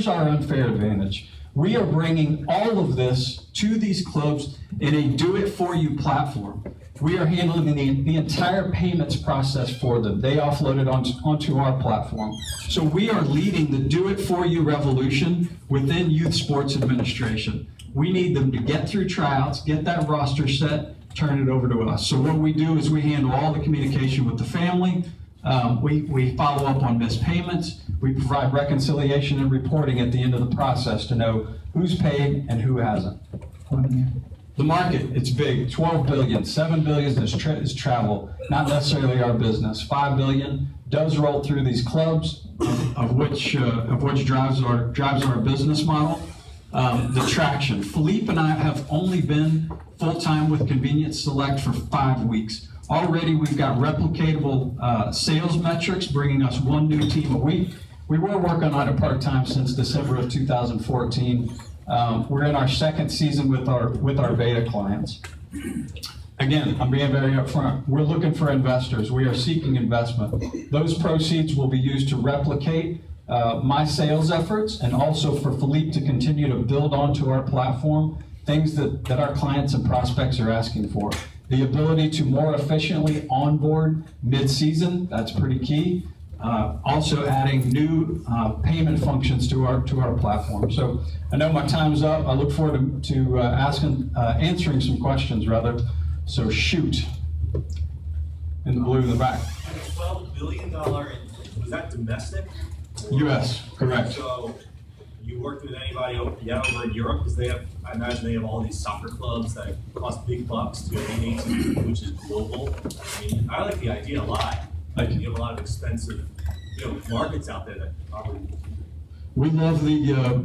our unfair advantage. We are bringing all of this to these clubs in a do-it-for-you platform. We are handling the entire payments process for them. They offload it onto our platform. So we are leading the do-it-for-you revolution within youth sports administration. We need them to get through tryouts, get that roster set, turn it over to us. So what we do is we handle all the communication with the family. We follow up on missed payments. We provide reconciliation and reporting at the end of the process to know who's paid and who hasn't. The market, it's big, 12 billion, 7 billion is travel, not necessarily our business. 5 billion does roll through these clubs, of which drives our business model. The traction. Philippe and I have only been full-time with Convenience Select for 5 weeks. Already we've got replicatable sales metrics, bringing us 1 new team a week. We were working on it part-time since December of 2014. We're in our 2nd season with our beta clients. Again, I'm being very upfront. We're looking for investors. We are seeking investment. Those proceeds will be used to replicate my sales efforts and also for Philippe to continue to build onto our platform things that our clients and prospects are asking for. The ability to more efficiently onboard mid-season, that's pretty key. Also adding new payment functions to our platform. So I know my time's up. I look forward to answering some questions rather. So shoot. In the blue in the back. $12 billion, was that domestic? U.S., correct. So you worked with anybody over in Europe? Because they have, I imagine they have all these soccer clubs that cost big bucks to get into, which is global. I mean, I like the idea a lot. You have a lot of expensive, markets out there that probably. We love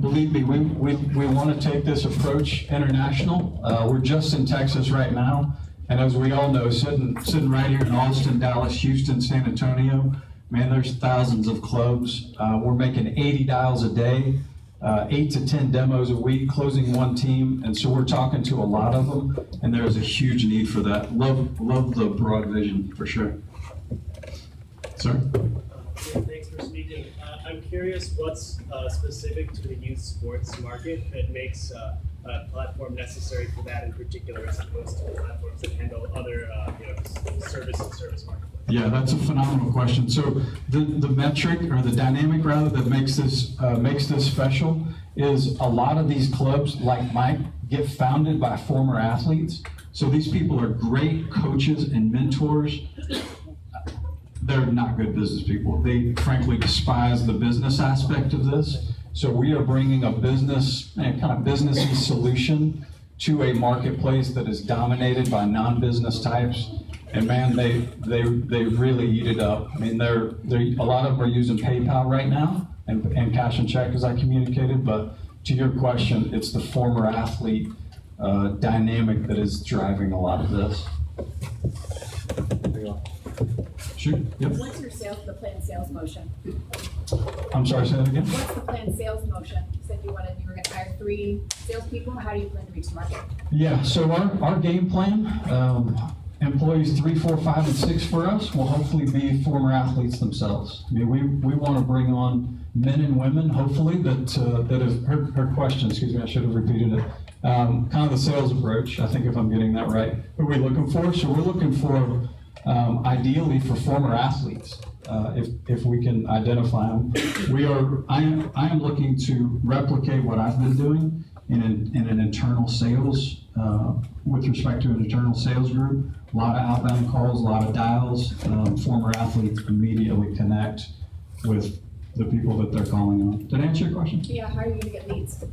believe me, we want to take this approach international. We're just in Texas right now. And as we all know, sitting right here in Austin, Dallas, Houston, San Antonio, man, there's thousands of clubs. We're making 80 dials a day, 8 to 10 demos a week, closing one team. And so we're talking to a lot of them, and there's a huge need for that. Love the broad vision, for sure. Sir? Thanks for speaking. I'm curious what's specific to the youth sports market that makes a platform necessary for that in particular, as opposed to platforms that handle other service and service marketplace. Yeah, that's a phenomenal question. So the metric, or the dynamic rather, that makes this special is a lot of these clubs, like Mike, get founded by former athletes. So these people are great coaches and mentors. They're not good business people. They frankly despise the business aspect of this. So we are bringing a business, kind of businessy solution to a marketplace that is dominated by non-business types. And man, they really eat it up. I mean, a lot of them are using PayPal right now and cash and check, as I communicated. But to your question, it's the former athlete dynamic that is driving a lot of this. Shoot. Yep. What's the planned sales motion? I'm sorry, say that again? What's the planned sales motion? You said you were going to hire 3 salespeople. How do you plan to reach the market? Yeah, so our game plan, employees 3, 4, 5, and 6 for us will hopefully be former athletes themselves. I mean, we want to bring on men and women, hopefully, that have her question, excuse me, I should have repeated it. Kind of the sales approach, I think, if I'm getting that right. Who are we looking for? So we're looking for ideally for former athletes, if we can identify them. I am looking to replicate what I've been doing in an internal sales, with respect to an internal sales group. A lot of outbound calls, a lot of dials. Former athletes immediately connect with the people that they're calling on. Did I answer your question? Yeah, how are you going to get leads?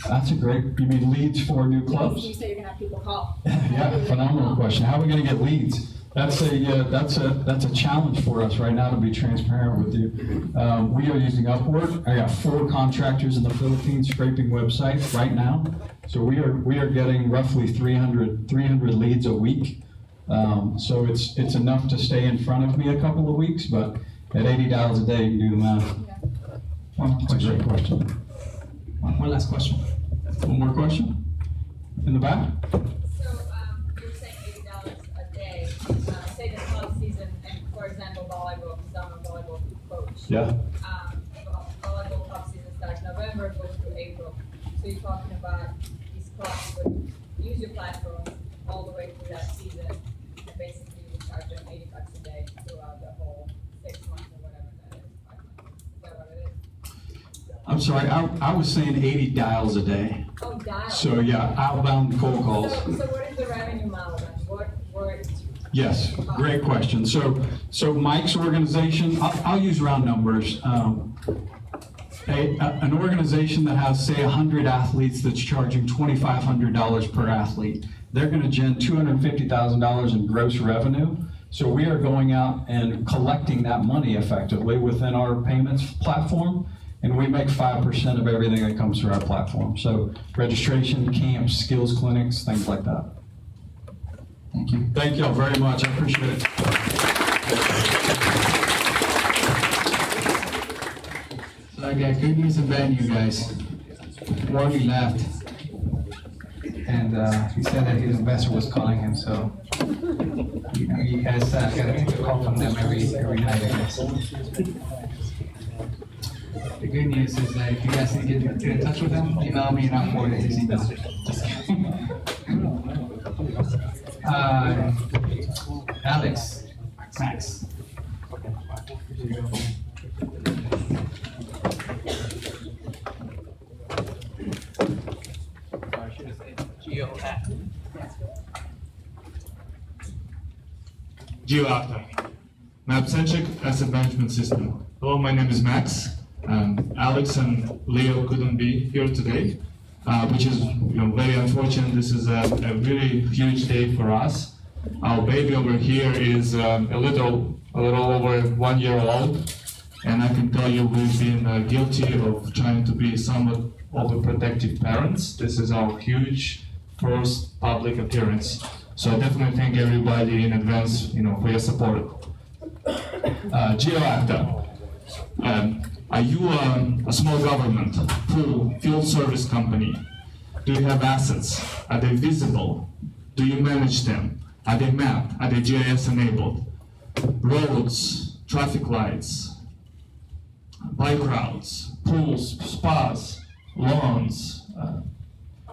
That's a great, you mean leads for new clubs? You say you're going to have people call. Yeah, phenomenal question. How are we going to get leads? That's a challenge for us right now, to be transparent with you. We are using Upwork. I got 4 contractors in the Philippines scraping websites right now. So we are getting roughly 300 leads a week. So it's enough to stay in front of me a couple of weeks, but at $80 a day, you can do the math. That's a great question. One last question. One more question? In the back? You're saying $80 a day. Say the club season, and for example, volleyball, because I'm a volleyball coach. Yeah. Volleyball club season starts November, goes through April. So you're talking about these clubs would use your platform all the way through that season, and basically you would charge them $80 a day throughout the whole 6 months or whatever that is. 5 months. Is that what it is? I'm sorry, I was saying 80 dials a day. Oh, dials. So yeah, outbound cold calls. So what is the revenue model then? What Yes, great question. So Mike's organization, I'll use round numbers. An organization that has, say, 100 athletes that's charging $2,500 per athlete, they're going to gen $250,000 in gross revenue. So we are going out and collecting that money effectively within our payments platform, and we make 5% of everything that comes through our platform. So registration, camps, skills clinics, things like that. Thank you. Thank y'all very much. I appreciate it. So I got good news and bad news, guys. Whurley left, and he said that his investor was calling him, so you guys gotta take a call from them every night, I guess. The good news is that if you guys need to get in touch with them, email me and I'll forward it to his email. Just kidding. Alex. Max. GeoActa, map-centric asset management system. Hello, my name is Max. Alex and Leo couldn't be here today, which is very unfortunate. This is a really huge day for us. Our baby over here is a little over 1 year old, and I can tell you we've been guilty of trying to be somewhat overprotective parents. This is our huge first public appearance. So I definitely thank everybody in advance, for your support. GeoActa. Are you a small government, pool, field service company? Do you have assets? Are they visible? Do you manage them? Are they mapped? Are they GIS enabled? Roads, traffic lights, bike routes, pools, spas, lawns,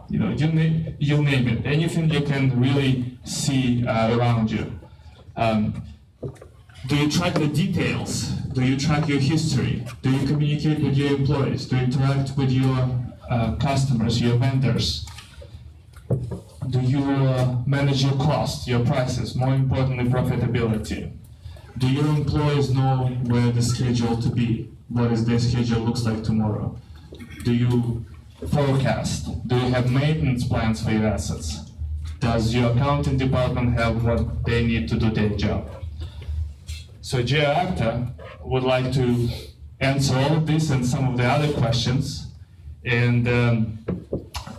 you name it. Anything you can really see around you. Do you track the details? Do you track your history? Do you communicate with your employees? Do you interact with your customers, your vendors? Do you manage your costs, your prices, more importantly, profitability? Do your employees know where the schedule to be? What is their schedule looks like tomorrow? Do you forecast? Do you have maintenance plans for your assets? Does your accounting department have what they need to do their job? So GeoActa would like to answer all of this and some of the other questions, and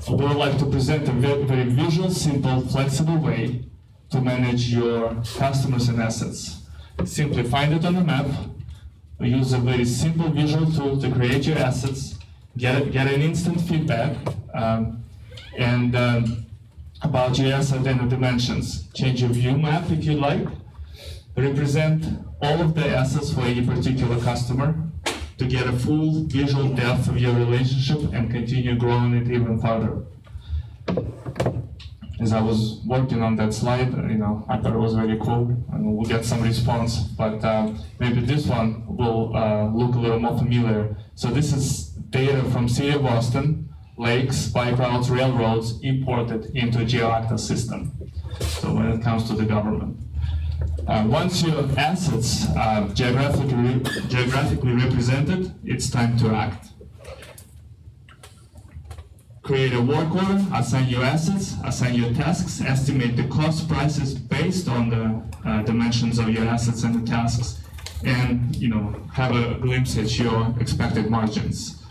we would like to present a very visual, simple, flexible way to manage your customers and assets. Simply find it on a map, use a very simple visual tool to create your assets, get an instant feedback, and about your asset and the dimensions. Change your view map if you like. Represent all of the assets for any particular customer to get a full visual depth of your relationship and continue growing it even further. As I was working on that slide, I thought it was very cool, and we'll get some response, but maybe this one will look a little more familiar. So this is data from City of Boston, lakes, bike routes, railroads, imported into GeoActa system. So when it comes to the government. Once your assets are geographically represented, it's time to act. Create a work order, assign your assets, assign your tasks, estimate the cost prices based on the dimensions of your assets and the tasks, and have a glimpse at your expected margins.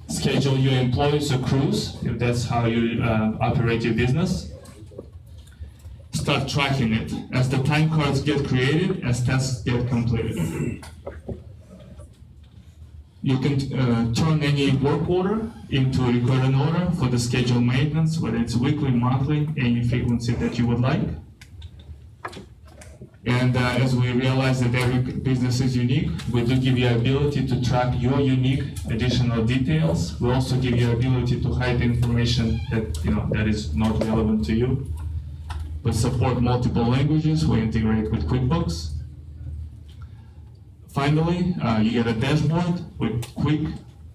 Schedule your employees or crews, if that's how you operate your business. Start tracking it as the time cards get created, as tasks get completed. You can turn any work order into a recorded order for the scheduled maintenance, whether it's weekly, monthly, any frequency that you would like. And as we realize that every business is unique, we do give you the ability to track your unique additional details. We also give you the ability to hide information that that is not relevant to you. We support multiple languages. We integrate with QuickBooks. Finally, you get a dashboard with quick,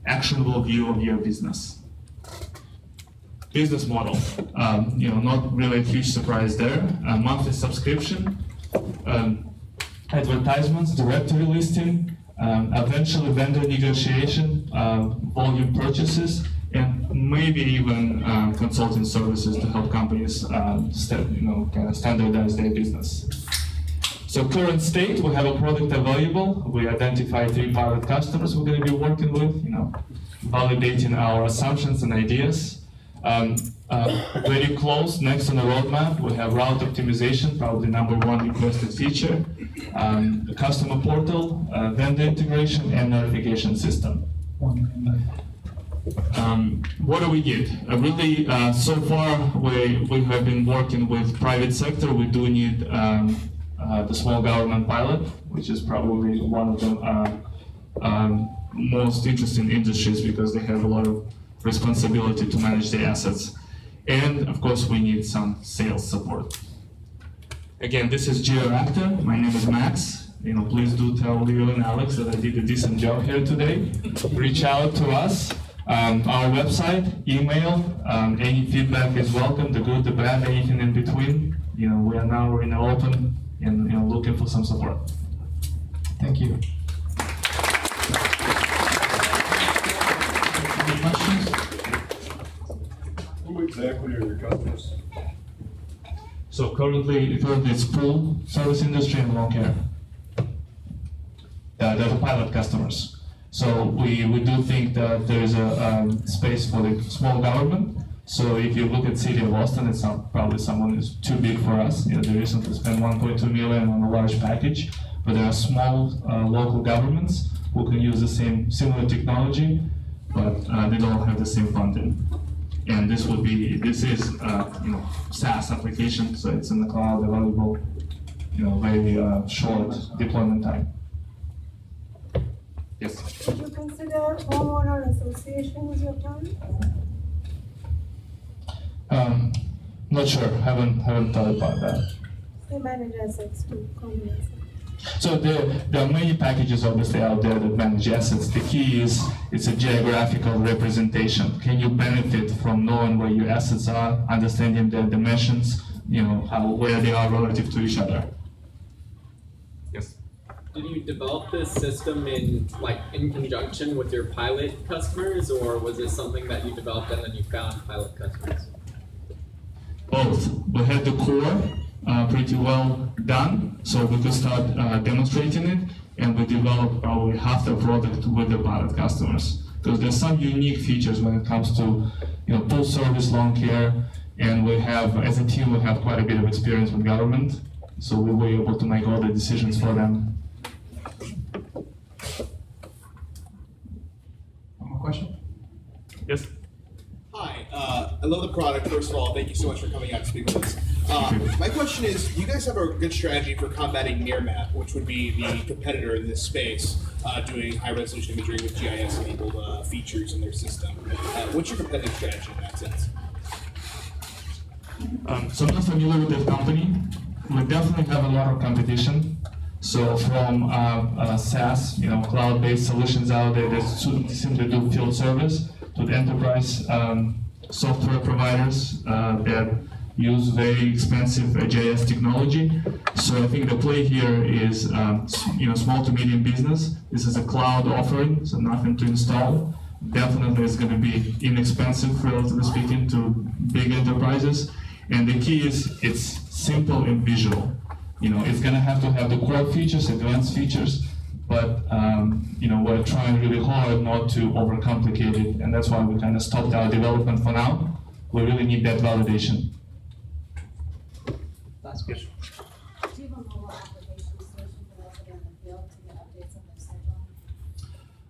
actionable view of your business. Business model, not really a huge surprise there. A monthly subscription, advertisements, directory listing, eventually vendor negotiation, volume purchases, and maybe even consulting services to help companies standardize their business. So current state, we have a product available. We identify 3 pilot customers we're going to be working with, validating our assumptions and ideas. Very close, next on the roadmap, we have route optimization, probably #1 requested feature, the customer portal, vendor integration, and notification system. What do we get? Really, so far, we have been working with private sector. We do need the small government pilot, which is probably one of the most interesting industries because they have a lot of responsibility to manage their assets. And of course, we need some sales support. Again, this is GeoRaptor. My name is Max. Please do tell Leo and Alex that I did a decent job here today. Reach out to us. Our website, email, any feedback is welcome, the good, the bad, anything in between. We are now in open and looking for some support. Thank you. Any questions? Who exactly are your customers? So currently it's pool, service industry, and lawn care. They're the pilot customers. So we do think that there is a space for the small government. So if you look at City of Austin, it's not probably someone who's too big for us. They recently spent 1.2 million on a large package, but there are small local governments who can use the similar technology, but they don't have the same funding. And this is SaaS application, so it's in the cloud, available, very short deployment time. Yes. Would you consider homeowner association as your client? Not sure. Haven't thought about that. They manage assets too, common assets. So there are many packages obviously out there that manage assets. The key is it's a geographical representation. Can you benefit from knowing where your assets are, understanding their dimensions, where they are relative to each other? Yes. Did you develop this system in conjunction with your pilot customers, or was it something that you developed and then you found pilot customers? Both. We had the core pretty well done, so we could start demonstrating it, and we developed probably half the product with the pilot customers. Because there's some unique features when it comes to full service lawn care, and we have, as a team, we have quite a bit of experience with government, so we were able to make all the decisions for them. One more question? Yes. Hi, I love the product. First of all, thank you so much for coming out to speak with us. My question is, you guys have a good strategy for combating Nearmap, which would be the competitor in this space, doing high-resolution imagery with GIS-enabled features in their system. What's your competitive strategy in that sense? So I'm not familiar with that company. We definitely have a lot of competition. So from SaaS, cloud-based solutions out there that simply do field service, to the enterprise software providers that use very expensive GIS technology. So I think the play here is small to medium business. This is a cloud offering, so nothing to install. Definitely it's going to be inexpensive, relatively speaking, to big enterprises. And the key is it's simple and visual. It's going to have the core features, advanced features, but we're trying really hard not to overcomplicate it, and that's why we kind of stopped our development for now. We really need that validation. Last question. Do you have a mobile application solution for those that are in the field to get updates on their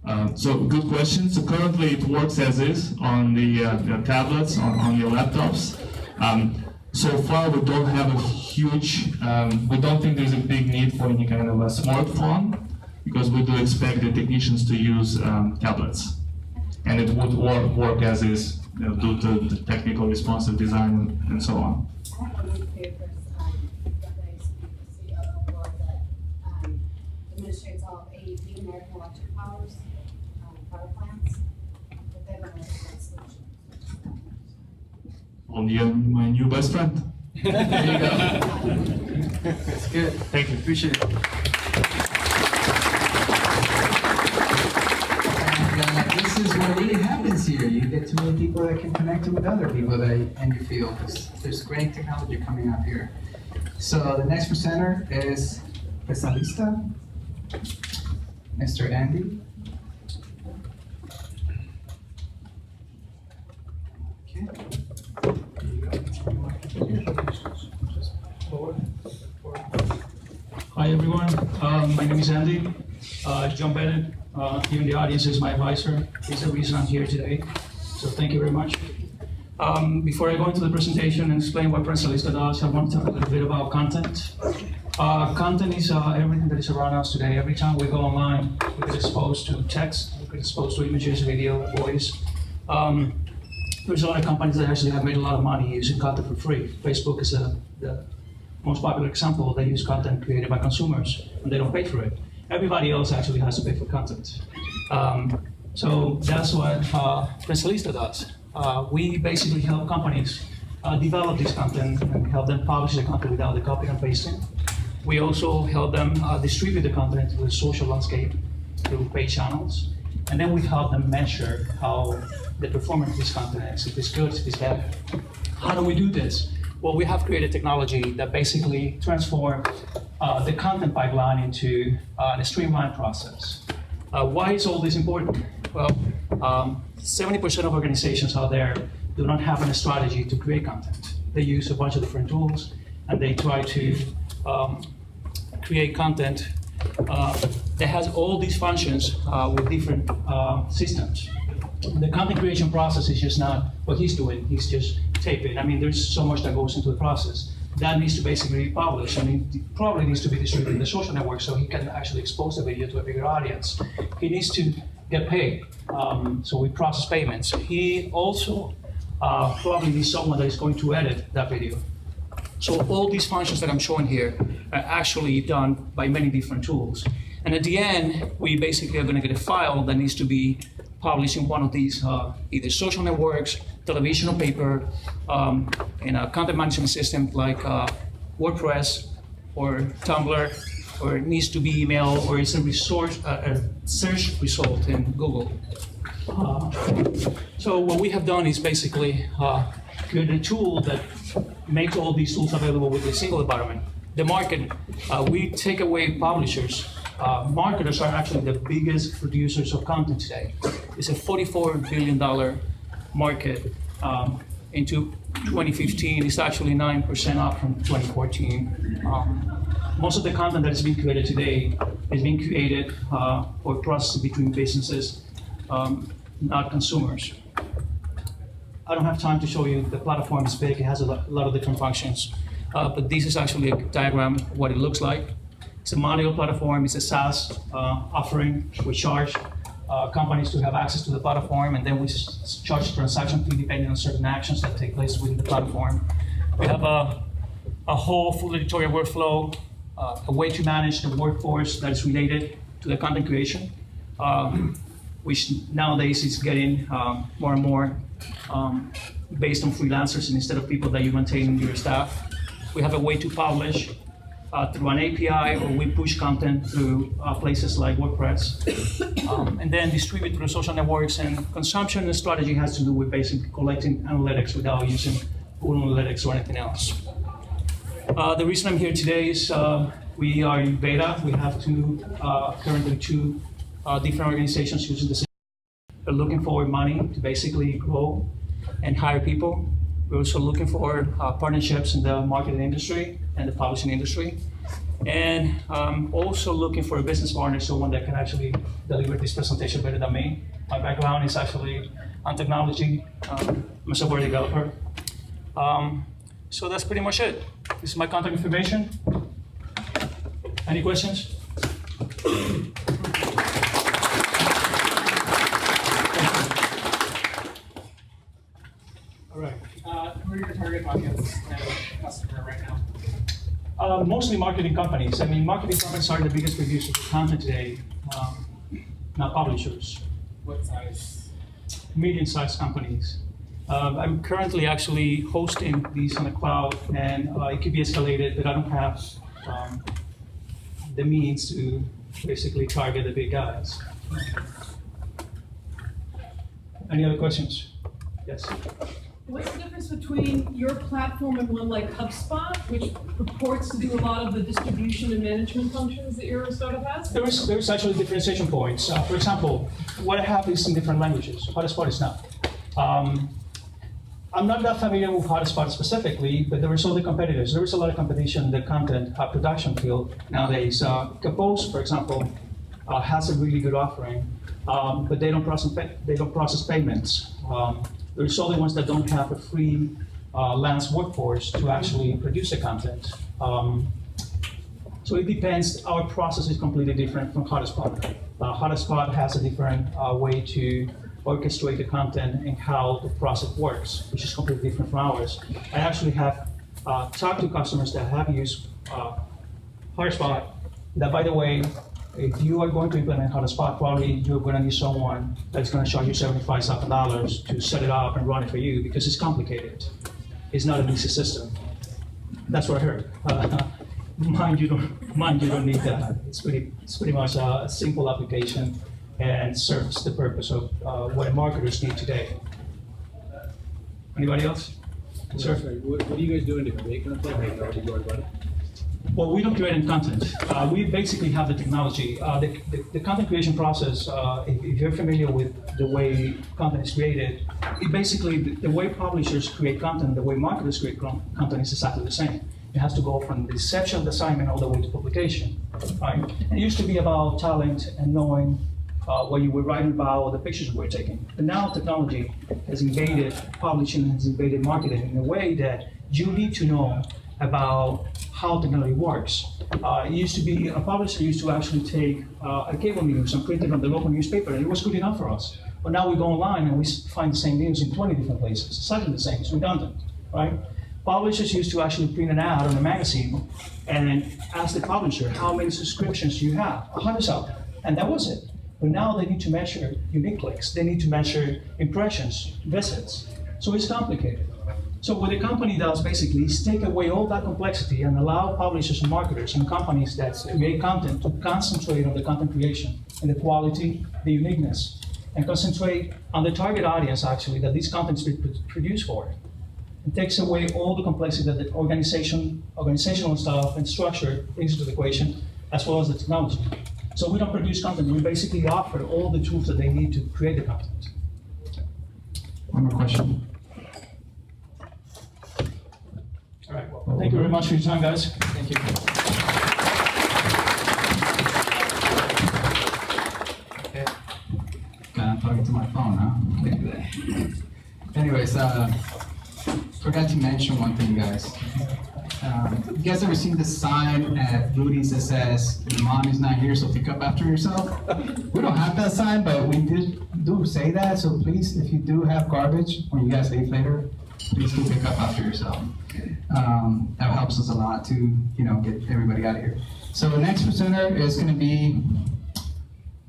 schedule? So good question. So currently it works as is on the tablets, on your laptops. So far we don't have a huge, we don't think there's a big need for any kind of a smartphone, because we do expect the technicians to use tablets. And it would work as is, due to the technical responsive design and so on. I have a newspaper that administrates all of AEP, American Electric Power plants, but they don't have a solution. On my new best friend. There you go. That's good. Thank you. Appreciate it. And this is what really happens here. You get to meet people that can connect you with other people that in your field. There's great technology coming up here. So the next presenter is Specialista, Mr. Andy. Hi everyone, my name is Andy. John Bennett, here in the audience is my advisor. He's the reason I'm here today, so thank you very much. Before I go into the presentation and explain what Specialista does, I want to talk a little bit about content. Content is everything that is around us today. Every time we go online, we get exposed to text, we get exposed to images, video, voice. There's a lot of companies that actually have made a lot of money using content for free. Facebook is the most popular example, they use content created by consumers and they don't pay for it. Everybody else actually has to pay for content. So that's what Principalista does. We basically help companies develop this content and help them publish the content without the copy and pasting. We also help them distribute the content to the social landscape through paid channels. And then we help them measure how the performance of this content is, if it's good, if it's bad. How do we do this? Well, we have created technology that basically transforms the content pipeline into a streamlined process. Why is all this important? Well, 70% of organizations out there do not have a strategy to create content. They use a bunch of different tools, and they try to create content that has all these functions with different systems. The content creation process is just not what he's doing. He's just taping. I mean, there's so much that goes into the process. That needs to basically be published. I mean, it probably needs to be distributed in the social network so he can actually expose the video to a bigger audience. He needs to get paid, so we process payments. He also probably needs someone that is going to edit that video. So all these functions that I'm showing here are actually done by many different tools. And at the end, we basically are going to get a file that needs to be published in one of these either social networks, television or paper, in a content management system like WordPress or Tumblr, or it needs to be email, or it's a search result in Google. So what we have done is basically create a tool that makes all these tools available with a single environment. The market, we take away publishers. Marketers are actually the biggest producers of content today. It's a $44 billion market. Into 2015, it's actually 9% up from 2014. Most of the content that is being created today is being created or processed between businesses, not consumers. I don't have time to show you the platform is big. It has a lot of different functions. But this is actually a diagram of what it looks like. It's a modular platform. It's a SaaS offering. We charge companies to have access to the platform, and then we charge transaction fee depending on certain actions that take place within the platform. We have a whole full editorial workflow, a way to manage the workforce that is related to the content creation, which nowadays is getting more and more based on freelancers instead of people that you maintain in your staff. We have a way to publish through an API, or we push content through places like WordPress, and then distribute through social networks. And consumption strategy has to do with basically collecting analytics without using Google Analytics or anything else. The reason I'm here today is we are in beta. We have currently two different organizations using the same. We're looking for money to basically grow and hire people. We're also looking for partnerships in the marketing industry and the publishing industry. And also looking for a business partner, someone that can actually deliver this presentation better than me. My background is actually on technology. I'm a software developer. So that's pretty much it. This is my contact information. Any questions? All right. Who are your target audience and customer right now? Mostly marketing companies. I mean, marketing companies are the biggest producers of content today, not publishers. What size? Medium-sized companies. I'm currently actually hosting these on the cloud, and it could be escalated, but I don't have the means to basically target the big guys. Any other questions? Yes. What's the difference between your platform and one like HubSpot, which purports to do a lot of the distribution and management functions that your startup has? There's actually differentiation points. For example, what I have is in different languages. HubSpot is not. I'm not that familiar with HubSpot specifically, but there is other competitors. There is a lot of competition in the content production field nowadays. Compose, for example, has a really good offering, but they don't process payments. There's other ones that don't have a free lance workforce to actually produce the content. So it depends. Our process is completely different from HubSpot. HubSpot has a different way to orchestrate the content and how the process works, which is completely different from ours. I actually have talk to customers that have used HotSpot. That, by the way, if you are going to implement HotSpot, probably you're going to need someone that's going to charge you $75,000 to set it up and run it for you because it's complicated. It's not an easy system. That's what I heard. Mind you don't need that. It's pretty much a simple application and serves the purpose of what marketers need today. Anybody else? Sir? What are you guys doing to create content? Well, we don't create any content. We basically have the technology. The content creation process, if you're familiar with the way content is created, it basically, the way publishers create content, the way marketers create content is exactly the same. It has to go from the inception of the assignment all the way to publication. Right? It used to be about talent and knowing what you were writing about or the pictures you were taking. But now technology has invaded publishing, has invaded marketing in a way that you need to know about how technology works. It used to be, a publisher used to actually take a cable news and print it on the local newspaper, and it was good enough for us. But now we go online and we find the same news in 20 different places. It's exactly the same, it's redundant, right? Publishers used to actually print an ad on a magazine and ask the publisher, how many subscriptions do you have? 100,000, and that was it. But now they need to measure unique clicks. They need to measure impressions, visits. So it's complicated. So what the company does basically is take away all that complexity and allow publishers and marketers and companies that create content to concentrate on the content creation and the quality, the uniqueness, and concentrate on the target audience actually that these contents be produced for. It takes away all the complexity that the organizational stuff and structure brings into the equation, as well as the technology. So we don't produce content, we basically offer all the tools that they need to create the content. One more question. All right, well, thank you very much for your time, guys. Thank you. Okay. I'm talking to my phone, huh? Can't do that. Anyways, forgot to mention one thing, guys. You guys ever seen the sign at Rudy's that says, "Your mom is not here, so pick up after yourself"? We don't have that sign, but we do say that. So please, if you do have garbage when you guys leave later, please do pick up after yourself. That helps us a lot to, get everybody out of here. So the next presenter is going to be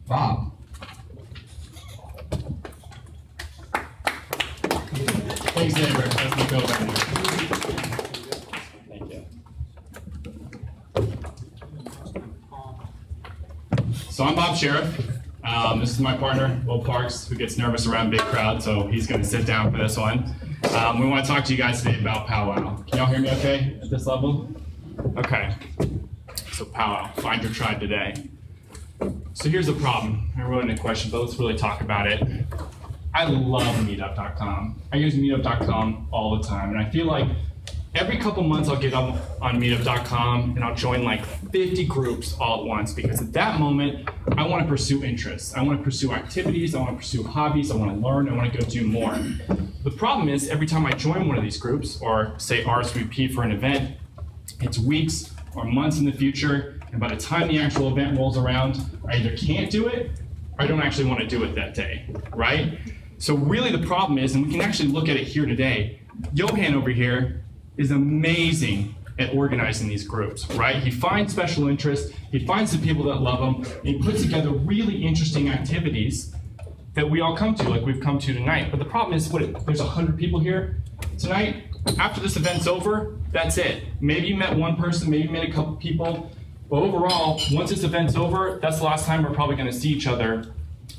Bob. Thanks, Amber. That's my co-founder. Thank you. So I'm Bob Sheriff. This is my partner, Will Parks, who gets nervous around big crowds, so he's going to sit down for this one. We want to talk to you guys today about powwow. Can y'all hear me okay at this level? Okay. So powwow, find your tribe today. So here's the problem. I wrote in a question, but let's really talk about it. I love meetup.com. I use meetup.com all the time, and I feel like every couple months I'll get up on meetup.com and I'll join like 50 groups all at once, because at that moment I want to pursue interests. I want to pursue activities, I want to pursue hobbies, I want to learn, I want to go do more. The problem is every time I join one of these groups, or say RSVP for an event, it's weeks or months in the future, and by the time the actual event rolls around, I either can't do it or I don't actually want to do it that day, right? So really the problem is, and we can actually look at it here today, Johan over here is amazing at organizing these groups, right? He finds special interests, he finds the people that love him, and he puts together really interesting activities that we all come to, like we've come to tonight. But the problem is, there's 100 people here tonight. After this event's over, that's it. Maybe you met one person, maybe you met a couple people, but overall, once this event's over, that's the last time we're probably gonna see each other,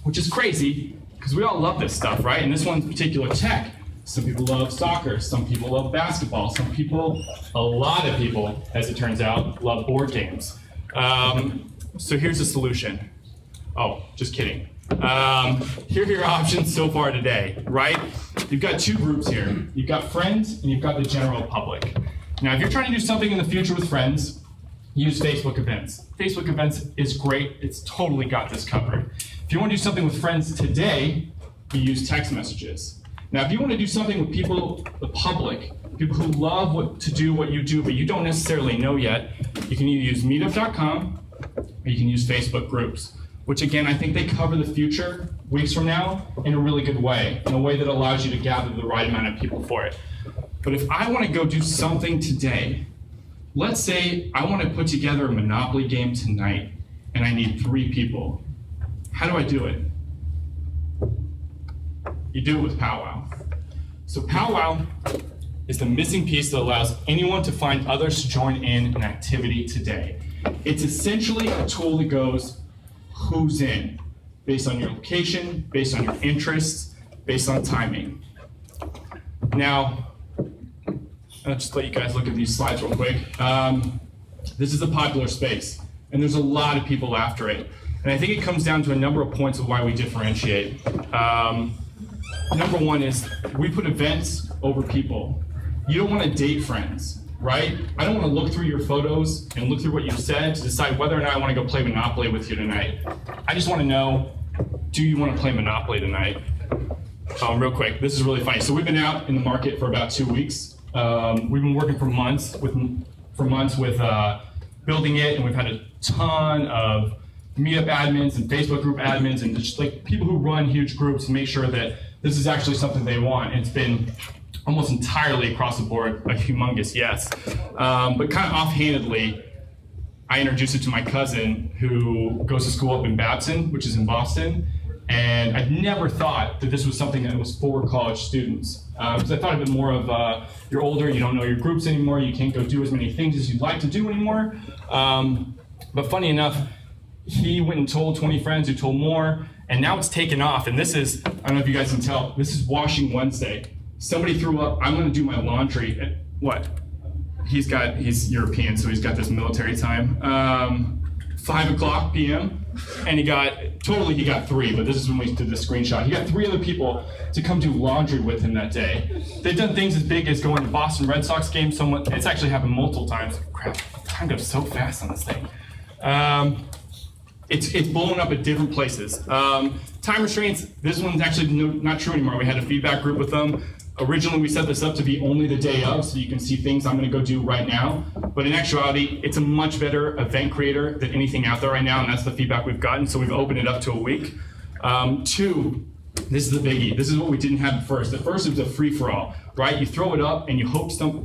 which is crazy, because we all love this stuff, right? And this one's particular tech. Some people love soccer, some people love basketball, some people, a lot of people, as it turns out, love board games. So here's the solution. Oh, just kidding. Here are your options so far today, right? You've got two groups here. You've got friends and you've got the general public. Now, if you're trying to do something in the future with friends, use Facebook events. Facebook events is great. It's totally got this covered. If you want to do something with friends today, you use text messages. Now, if you want to do something with people, the public, people who love to do what you do, but you don't necessarily know yet, you can either use meetup.com or you can use Facebook groups, which again, I think they cover the future weeks from now in a really good way, in a way that allows you to gather the right amount of people for it. But if I want to go do something today, let's say I want to put together a Monopoly game tonight, and I need 3 people. How do I do it? You do it with Powwow. So Powwow is the missing piece that allows anyone to find others to join in an activity today. It's essentially a tool that goes, who's in? Based on your location, based on your interests, based on timing. Now, I'll just let you guys look at these slides real quick. This is a popular space, and there's a lot of people after it. And I think it comes down to a number of points of why we differentiate. Number one is we put events over people. You don't want to date friends, right? I don't want to look through your photos and look through what you've said to decide whether or not I want to go play Monopoly with you tonight. I just want to know, do you want to play Monopoly tonight? Real quick, this is really funny. So we've been out in the market for about 2 weeks. We've been working for months with building it, and we've had a ton of meetup admins and Facebook group admins and just like people who run huge groups to make sure that this is actually something they want. And it's been almost entirely across the board a humongous yes. But kind of offhandedly, I introduced it to my cousin who goes to school up in Babson, which is in Boston. And I'd never thought that this was something that was for college students. Because I thought of it more of, you're older, you don't know your groups anymore, you can't go do as many things as you'd like to do anymore. But funny enough, he went and told 20 friends who told more, and now it's taken off. And this is, I don't know if you guys can tell, this is Washing Wednesday. Somebody threw up, I'm gonna do my laundry. What? He's European, so he's got this military time. 5 o'clock p.m. And he got 3, but this is when we did the screenshot. He got 3 other people to come do laundry with him that day. They've done things as big as going to Boston Red Sox games. It's actually happened multiple times. Crap, time goes so fast on this thing. It's blowing up at different places. Time restraints, this one's actually not true anymore. We had a feedback group with them. Originally, we set this up to be only the day of, so you can see things I'm gonna go do right now. But in actuality, it's a much better event creator than anything out there right now, and that's the feedback we've gotten, so we've opened it up to a week. 2, this is the biggie. This is what we didn't have at first. At first, it was a free-for-all, right? You throw it up, and you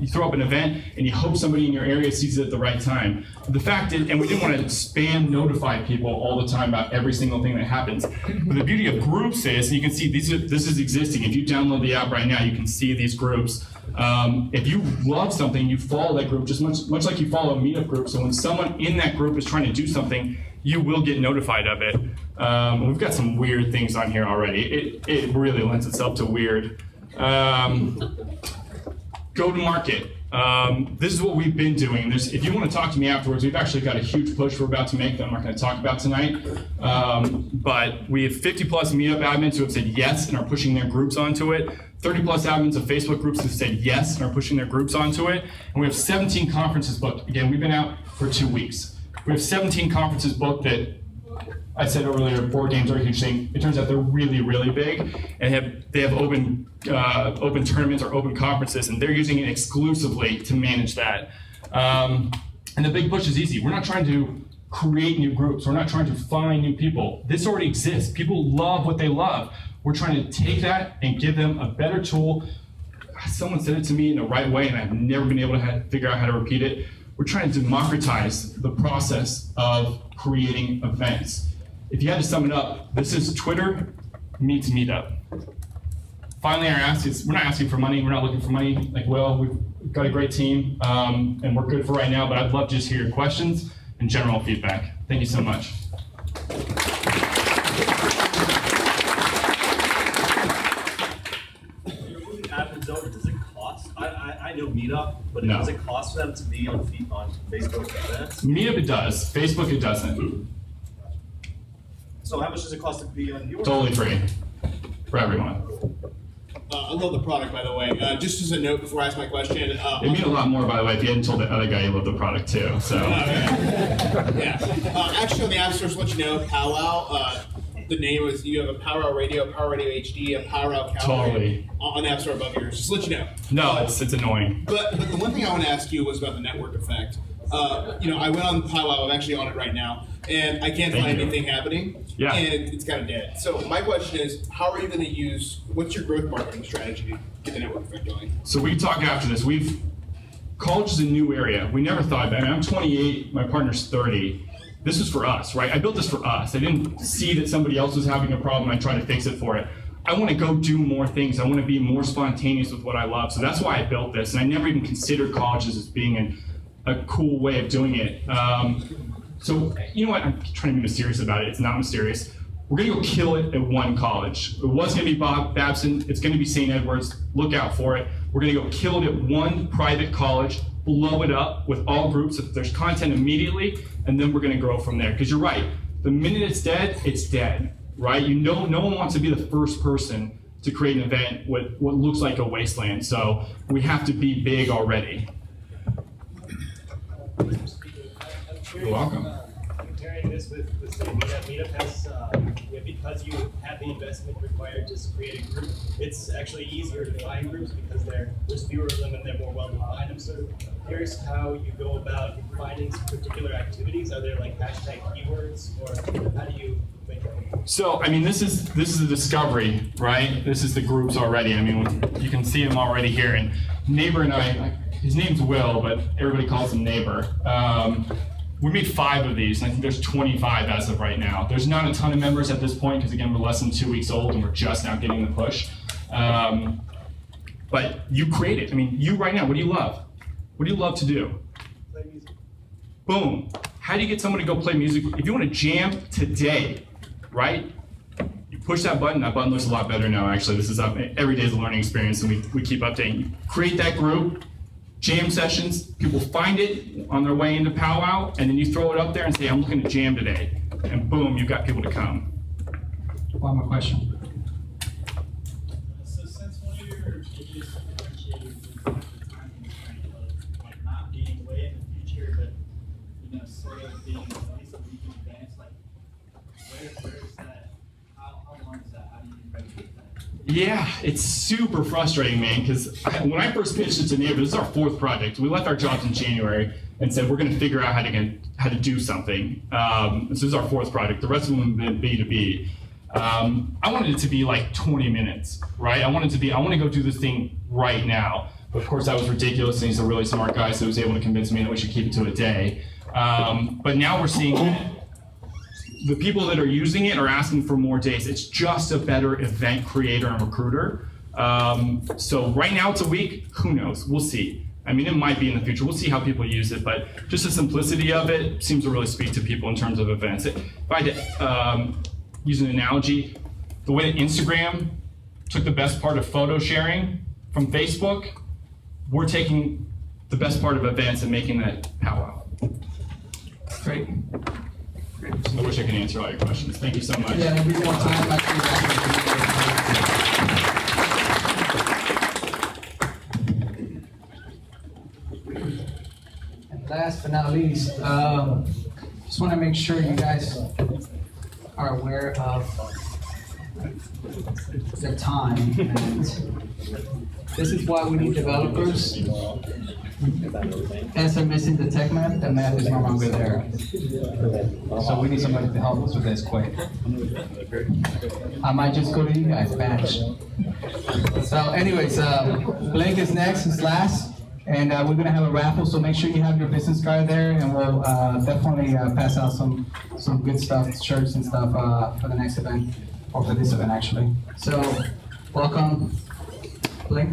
throw up an event, and you hope somebody in your area sees it at the right time. The fact is, and we didn't want to spam notify people all the time about every single thing that happens. But the beauty of groups is, and you can see this is existing. If you download the app right now, you can see these groups. If you love something, you follow that group just much like you follow a meetup group. So when someone in that group is trying to do something, you will get notified of it. We've got some weird things on here already. It really lends itself to weird. Go to market. This is what we've been doing. If you want to talk to me afterwards, we've actually got a huge push we're about to make that I'm not going to talk about tonight. But we have 50 plus meetup admins who have said yes and are pushing their groups onto it. 30 plus admins of Facebook groups have said yes and are pushing their groups onto it. And we have 17 conferences booked. Again, we've been out for 2 weeks. We have 17 conferences booked that I said earlier, board games are a huge thing. It turns out they're really, really big, and they have open tournaments or open conferences, and they're using it exclusively to manage that. And the big push is easy. We're not trying to create new groups. We're not trying to find new people. This already exists. People love what they love. We're trying to take that and give them a better tool. Someone said it to me in the right way, and I've never been able to figure out how to repeat it. We're trying to democratize the process of creating events. If you had to sum it up, this is Twitter meets Meetup. Finally, our ask is, we're not asking for money, we're not looking for money. Like, well, we've got a great team, and we're good for right now, but I'd love to just hear your questions and general feedback. Thank you so much. You're moving admins over, does it cost? I know Meetup, but No. does it cost for them to be on Facebook events? Meetup it does, Facebook it doesn't. So how much does it cost to be on yours? Totally free for everyone. I love the product, by the way. Just as a note before I ask my question. It means a lot more, by the way, if you hadn't told the other guy you love the product too. So. Yeah. Actually, on the App Store, to let you know, Powwow, the name is, you have a Powwow Radio, Powwow Radio HD, a Powwow Cowboy Totally. on the App Store above yours. Just to let you know. No, it's annoying. But the one thing I want to ask you was about the network effect. I went on Powwow, I'm actually on it right now. and I can't find anything happening. Yeah. And it's kind of dead. So my question is, how are you going to use? What's your growth marketing strategy to get the network effect going? So we can talk after this. College is a new area. We never thought about it. I'm 28, my partner's 30. This was for us, right? I built this for us. I didn't see that somebody else was having a problem. I tried to fix it for it. I want to go do more things. I want to be more spontaneous with what I love. So that's why I built this. And I never even considered colleges as being a cool way of doing it. So you know what? I'm trying to be mysterious about it. It's not mysterious. We're going to go kill it at one college. It was going to be Babson. It's going to be St. Edward's. Look out for it. We're going to go kill it at one private college, blow it up with all groups if there's content immediately, and then we're going to grow from there. Because you're right. The minute it's dead, right? No one wants to be the first person to create an event with what looks like a wasteland. So we have to be big already. You're welcome. Comparing this with say Meetup has, because you have the investment required to create a group, it's actually easier to find groups because there's fewer of them and they're more well defined. I'm so curious how you go about finding particular activities. Are there like hashtag keywords, or how do you make it? So I mean, this is a discovery, right? This is the groups already. I mean, you can see them already here. And Neighbor and I, his name's Will, but everybody calls him Neighbor. We made 5 of these, and I think there's 25 as of right now. There's not a ton of members at this point, because again, we're less than 2 weeks old, and we're just now getting the push. But you create it. I mean, you right now, what do you love? What do you love to do? Play music. Boom. How do you get someone to go play music? If you want to jam today, right? You push that button. That button looks a lot better now, actually. This is up. Every day is a learning experience, and we keep updating. You create that group. Jam sessions, people find it on their way into powwow, and then you throw it up there and say, I'm looking to jam today. And boom, you've got people to come. One more question. So since one of your biggest differentiators is the time constraint of like not being away in the future, but sort of being at least a week in advance, like where is that? How long is that? How do you regulate that? Yeah, it's super frustrating, man, because when I first pitched it to Neighbor, this is our 4th project. We left our jobs in January and said we're going to figure out how to do something. This is our 4th project. The rest of them have been B2B. I wanted it to be like 20 minutes, right? I want to go do this thing right now. But of course, that was ridiculous, and he's a really smart guy, so he was able to convince me that we should keep it to a day. But now we're seeing the people that are using it are asking for more days. It's just a better event creator and recruiter. So right now it's a week. Who knows? We'll see. I mean, it might be in the future. We'll see how people use it, but just the simplicity of it seems to really speak to people in terms of events. If I had to use an analogy, the way that Instagram took the best part of photo sharing from Facebook, we're taking the best part of events and making that powwow. Great. I wish I could answer all your questions. Thank you so much. Yeah, there'll be more time. And last but not least, just want to make sure you guys are aware of the time. And this is why we need developers. As they're missing the tech map, the map is no longer there. So we need somebody to help us with this quick. I might just go to you guys, batch. So anyways, Blake is next, is last. And we're gonna have a raffle, so make sure you have your business card there, and we'll definitely pass out some good stuff, shirts and stuff for the next event, or for this event actually. So, welcome, Blake.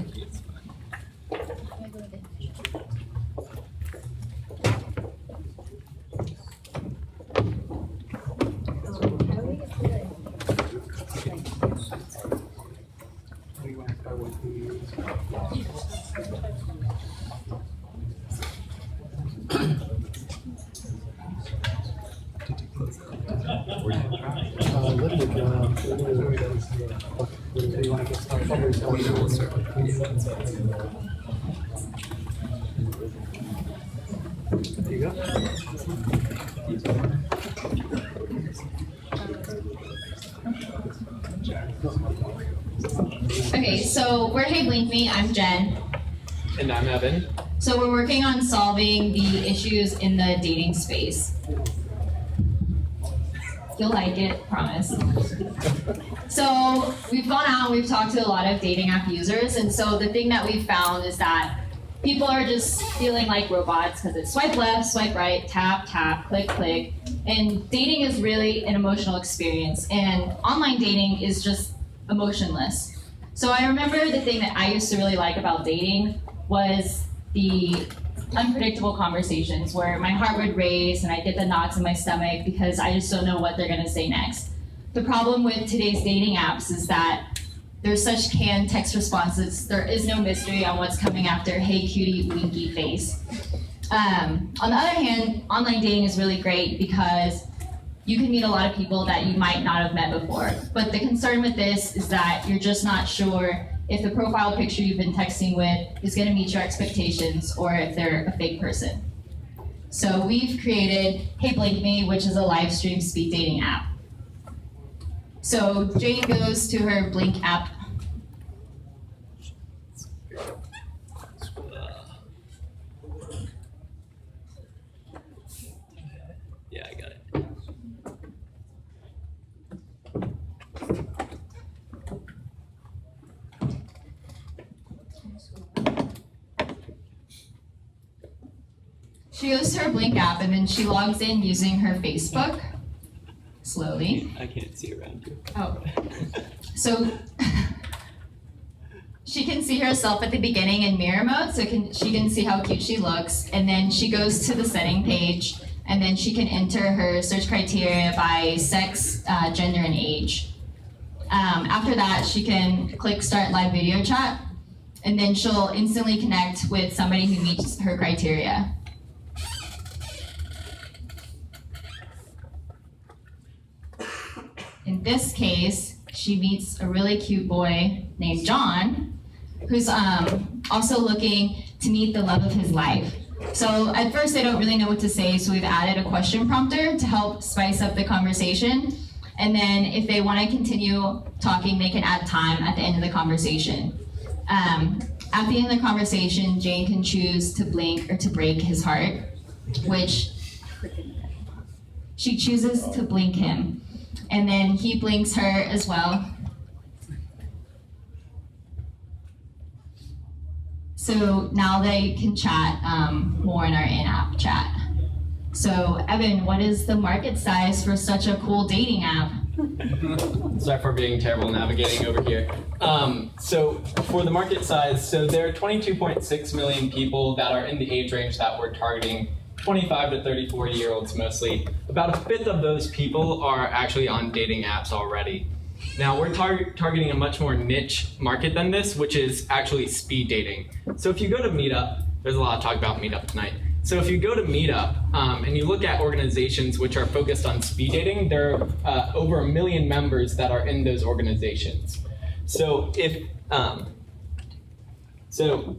Okay, so we're Hey Blink Me, I'm Jen. And I'm Evan. So we're working on solving the issues in the dating space. You'll like it, promise. So we've gone out, we've talked to a lot of dating app users, and so the thing that we've found is that people are just feeling like robots because it's swipe left, swipe right, tap, tap, click, click. And dating is really an emotional experience, and online dating is just emotionless. So I remember the thing that I used to really like about dating was the unpredictable conversations where my heart would race and I'd get the knots in my stomach because I just don't know what they're gonna say next. The problem with today's dating apps is that there's such canned text responses. There is no mystery on what's coming after hey cutie winky face. On the other hand, online dating is really great because you can meet a lot of people that you might not have met before. But the concern with this is that you're just not sure if the profile picture you've been texting with is going to meet your expectations or if they're a fake person. So we've created Hey Blink Me, which is a live stream speed dating app. So Jane goes to her Blink app. Yeah, I got it. She goes to her Blink app and then she logs in using her Facebook. Slowly. I can't see around you. Oh. So she can see herself at the beginning in mirror mode, so she can see how cute she looks. And then she goes to the setting page, and then she can enter her search criteria by sex, gender, and age. After that, she can click Start Live Video Chat, and then she'll instantly connect with somebody who meets her criteria. In this case, she meets a really cute boy named John, who's also looking to meet the love of his life. So at first they don't really know what to say, so we've added a question prompter to help spice up the conversation. And then if they want to continue talking, they can add time at the end of the conversation. At the end of the conversation, Jane can choose to blink or to break his heart, which she chooses to blink him. And then he blinks her as well. So now they can chat more in our in-app chat. So Evan, what is the market size for such a cool dating app? Sorry for being terrible navigating over here. So for the market size, so there are 22.6 million people that are in the age range that we're targeting, 25 to 34-year-olds mostly. About a fifth of those people are actually on dating apps already. Now we're targeting a much more niche market than this, which is actually speed dating. So if you go to Meetup, there's a lot of talk about Meetup tonight. So if you go to Meetup and you look at organizations which are focused on speed dating, there are over 1 million members that are in those organizations. So if so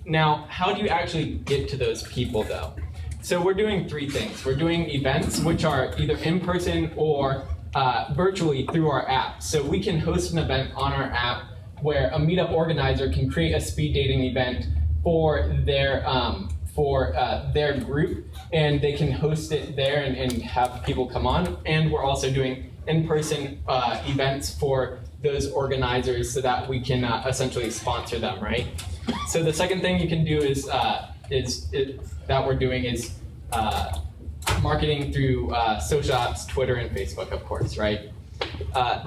now how do you actually get to those people though? So we're doing 3 things. We're doing events, which are either in person or virtually through our app. So we can host an event on our app where a Meetup organizer can create a speed dating event for their group, and they can host it there and have people come on. And we're also doing in-person events for those organizers so that we can essentially sponsor them, right? So the second thing you can do is that we're doing is marketing through social apps, Twitter and Facebook, of course, right?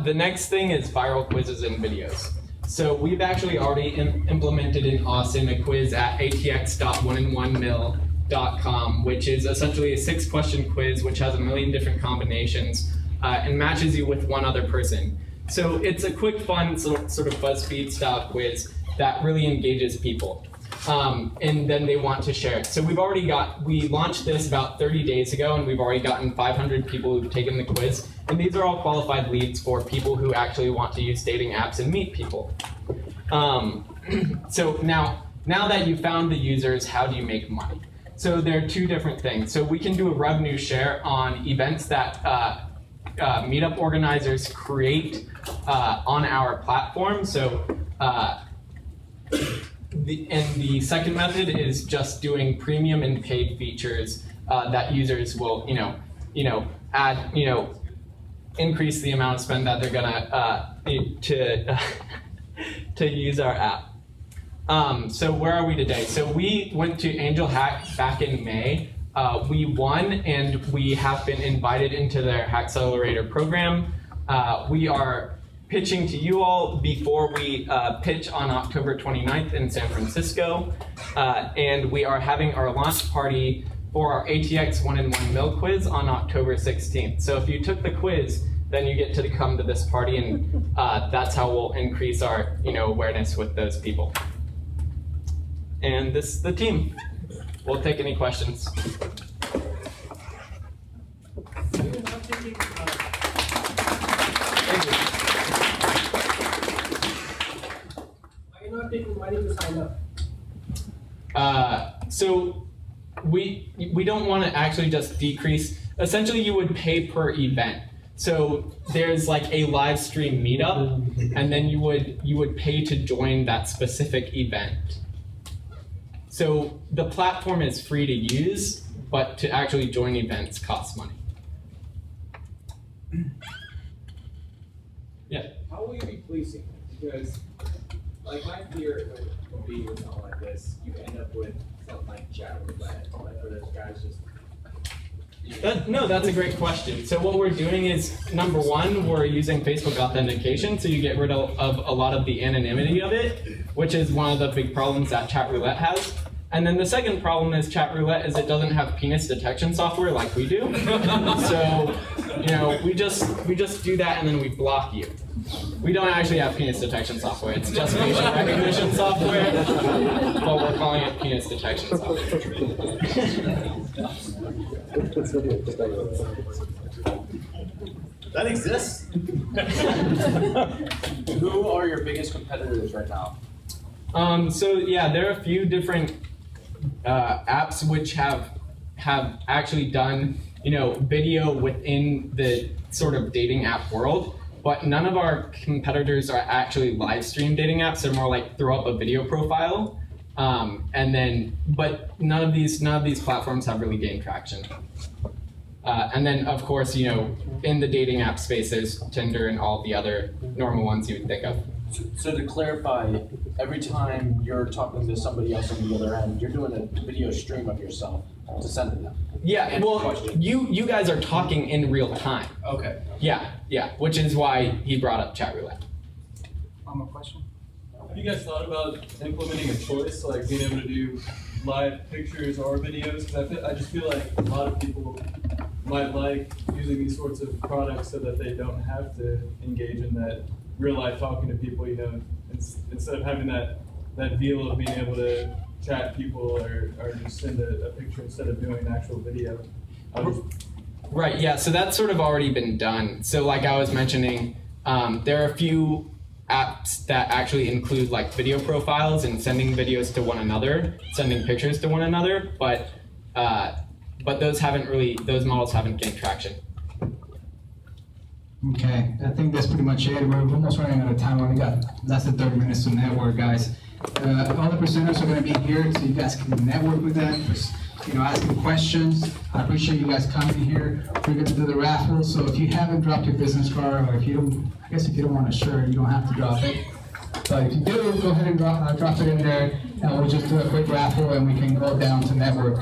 The next thing is viral quizzes and videos. So we've actually already implemented in Austin a quiz at atx.1in1mil.com, which is essentially a 6-question quiz which has 1 million different combinations and matches you with one other person. So it's a quick, fun sort of BuzzFeed style quiz that really engages people. And then they want to share it. So we launched this about 30 days ago, and we've already gotten 500 people who've taken the quiz. And these are all qualified leads for people who actually want to use dating apps and meet people. So now that you've found the users, how do you make money? So there are 2 different things. So we can do a revenue share on events that Meetup organizers create on our platform. So the second method is just doing premium and paid features that users will, add, increase the amount of spend that they're gonna to use our app. So where are we today? So we went to Angel Hack back in May. We won, and we have been invited into their Hackcelerator program. We are pitching to you all before we pitch on October 29th in San Francisco. And we are having our launch party for our ATX 1-in-1 Mill quiz on October 16th. So if you took the quiz, then you get to come to this party, and that's how we'll increase our awareness with those people. And this is the team. We'll take any questions. Why are you not taking money to sign up? So we don't want to actually just decrease. Essentially, you would pay per event. So there's like a live stream meetup, and then you would pay to join that specific event. So the platform is free to use, but to actually join events costs money. Yeah. How will you be policing? Because, like, my fear would be with something like this, you end up with something like chat roulette, like where those guys just. No, that's a great question. So what we're doing is, number one, we're using Facebook authentication, so you get rid of a lot of the anonymity of it, which is one of the big problems that chat roulette has. And then the second problem is chat roulette is it doesn't have penis detection software like we do. So, we just do that and then we block you. We don't actually have penis detection software. It's just facial recognition software, but we're calling it penis detection software. That exists? Who are your biggest competitors right now? So yeah, there are a few different apps which have actually done video within the sort of dating app world, but none of our competitors are actually live stream dating apps. They're more like throw up a video profile, but none of these platforms have really gained traction. And then of course, in the dating app space, there's Tinder and all the other normal ones you would think of. So to clarify, every time you're talking to somebody else on the other end, you're doing a video stream of yourself to send to them. Yeah, well, you guys are talking in real time. Okay. Yeah, which is why he brought up chat roulette. One more question. Have you guys thought about implementing a choice, like being able to do live pictures or videos? Because I just feel like a lot of people might like using these sorts of products so that they don't have to engage in that real life talking to people, instead of having that feel of being able to chat people or just send a picture instead of doing an actual video. Right, yeah, so that's sort of already been done. So like I was mentioning, there are a few apps that actually include like video profiles and sending videos to one another, sending pictures to one another, but those models haven't gained traction. Okay, I think that's pretty much it. We're almost running out of time. We only got less than 30 minutes to network, guys. All the presenters are going to be here, so you guys can network with them, asking questions. I appreciate you guys coming here. We're going to do the raffle, so if you haven't dropped your business card, or if you don't want a shirt, you don't have to drop it. But if you do, go ahead and drop it in there, and we'll just do a quick raffle, and we can go down to network.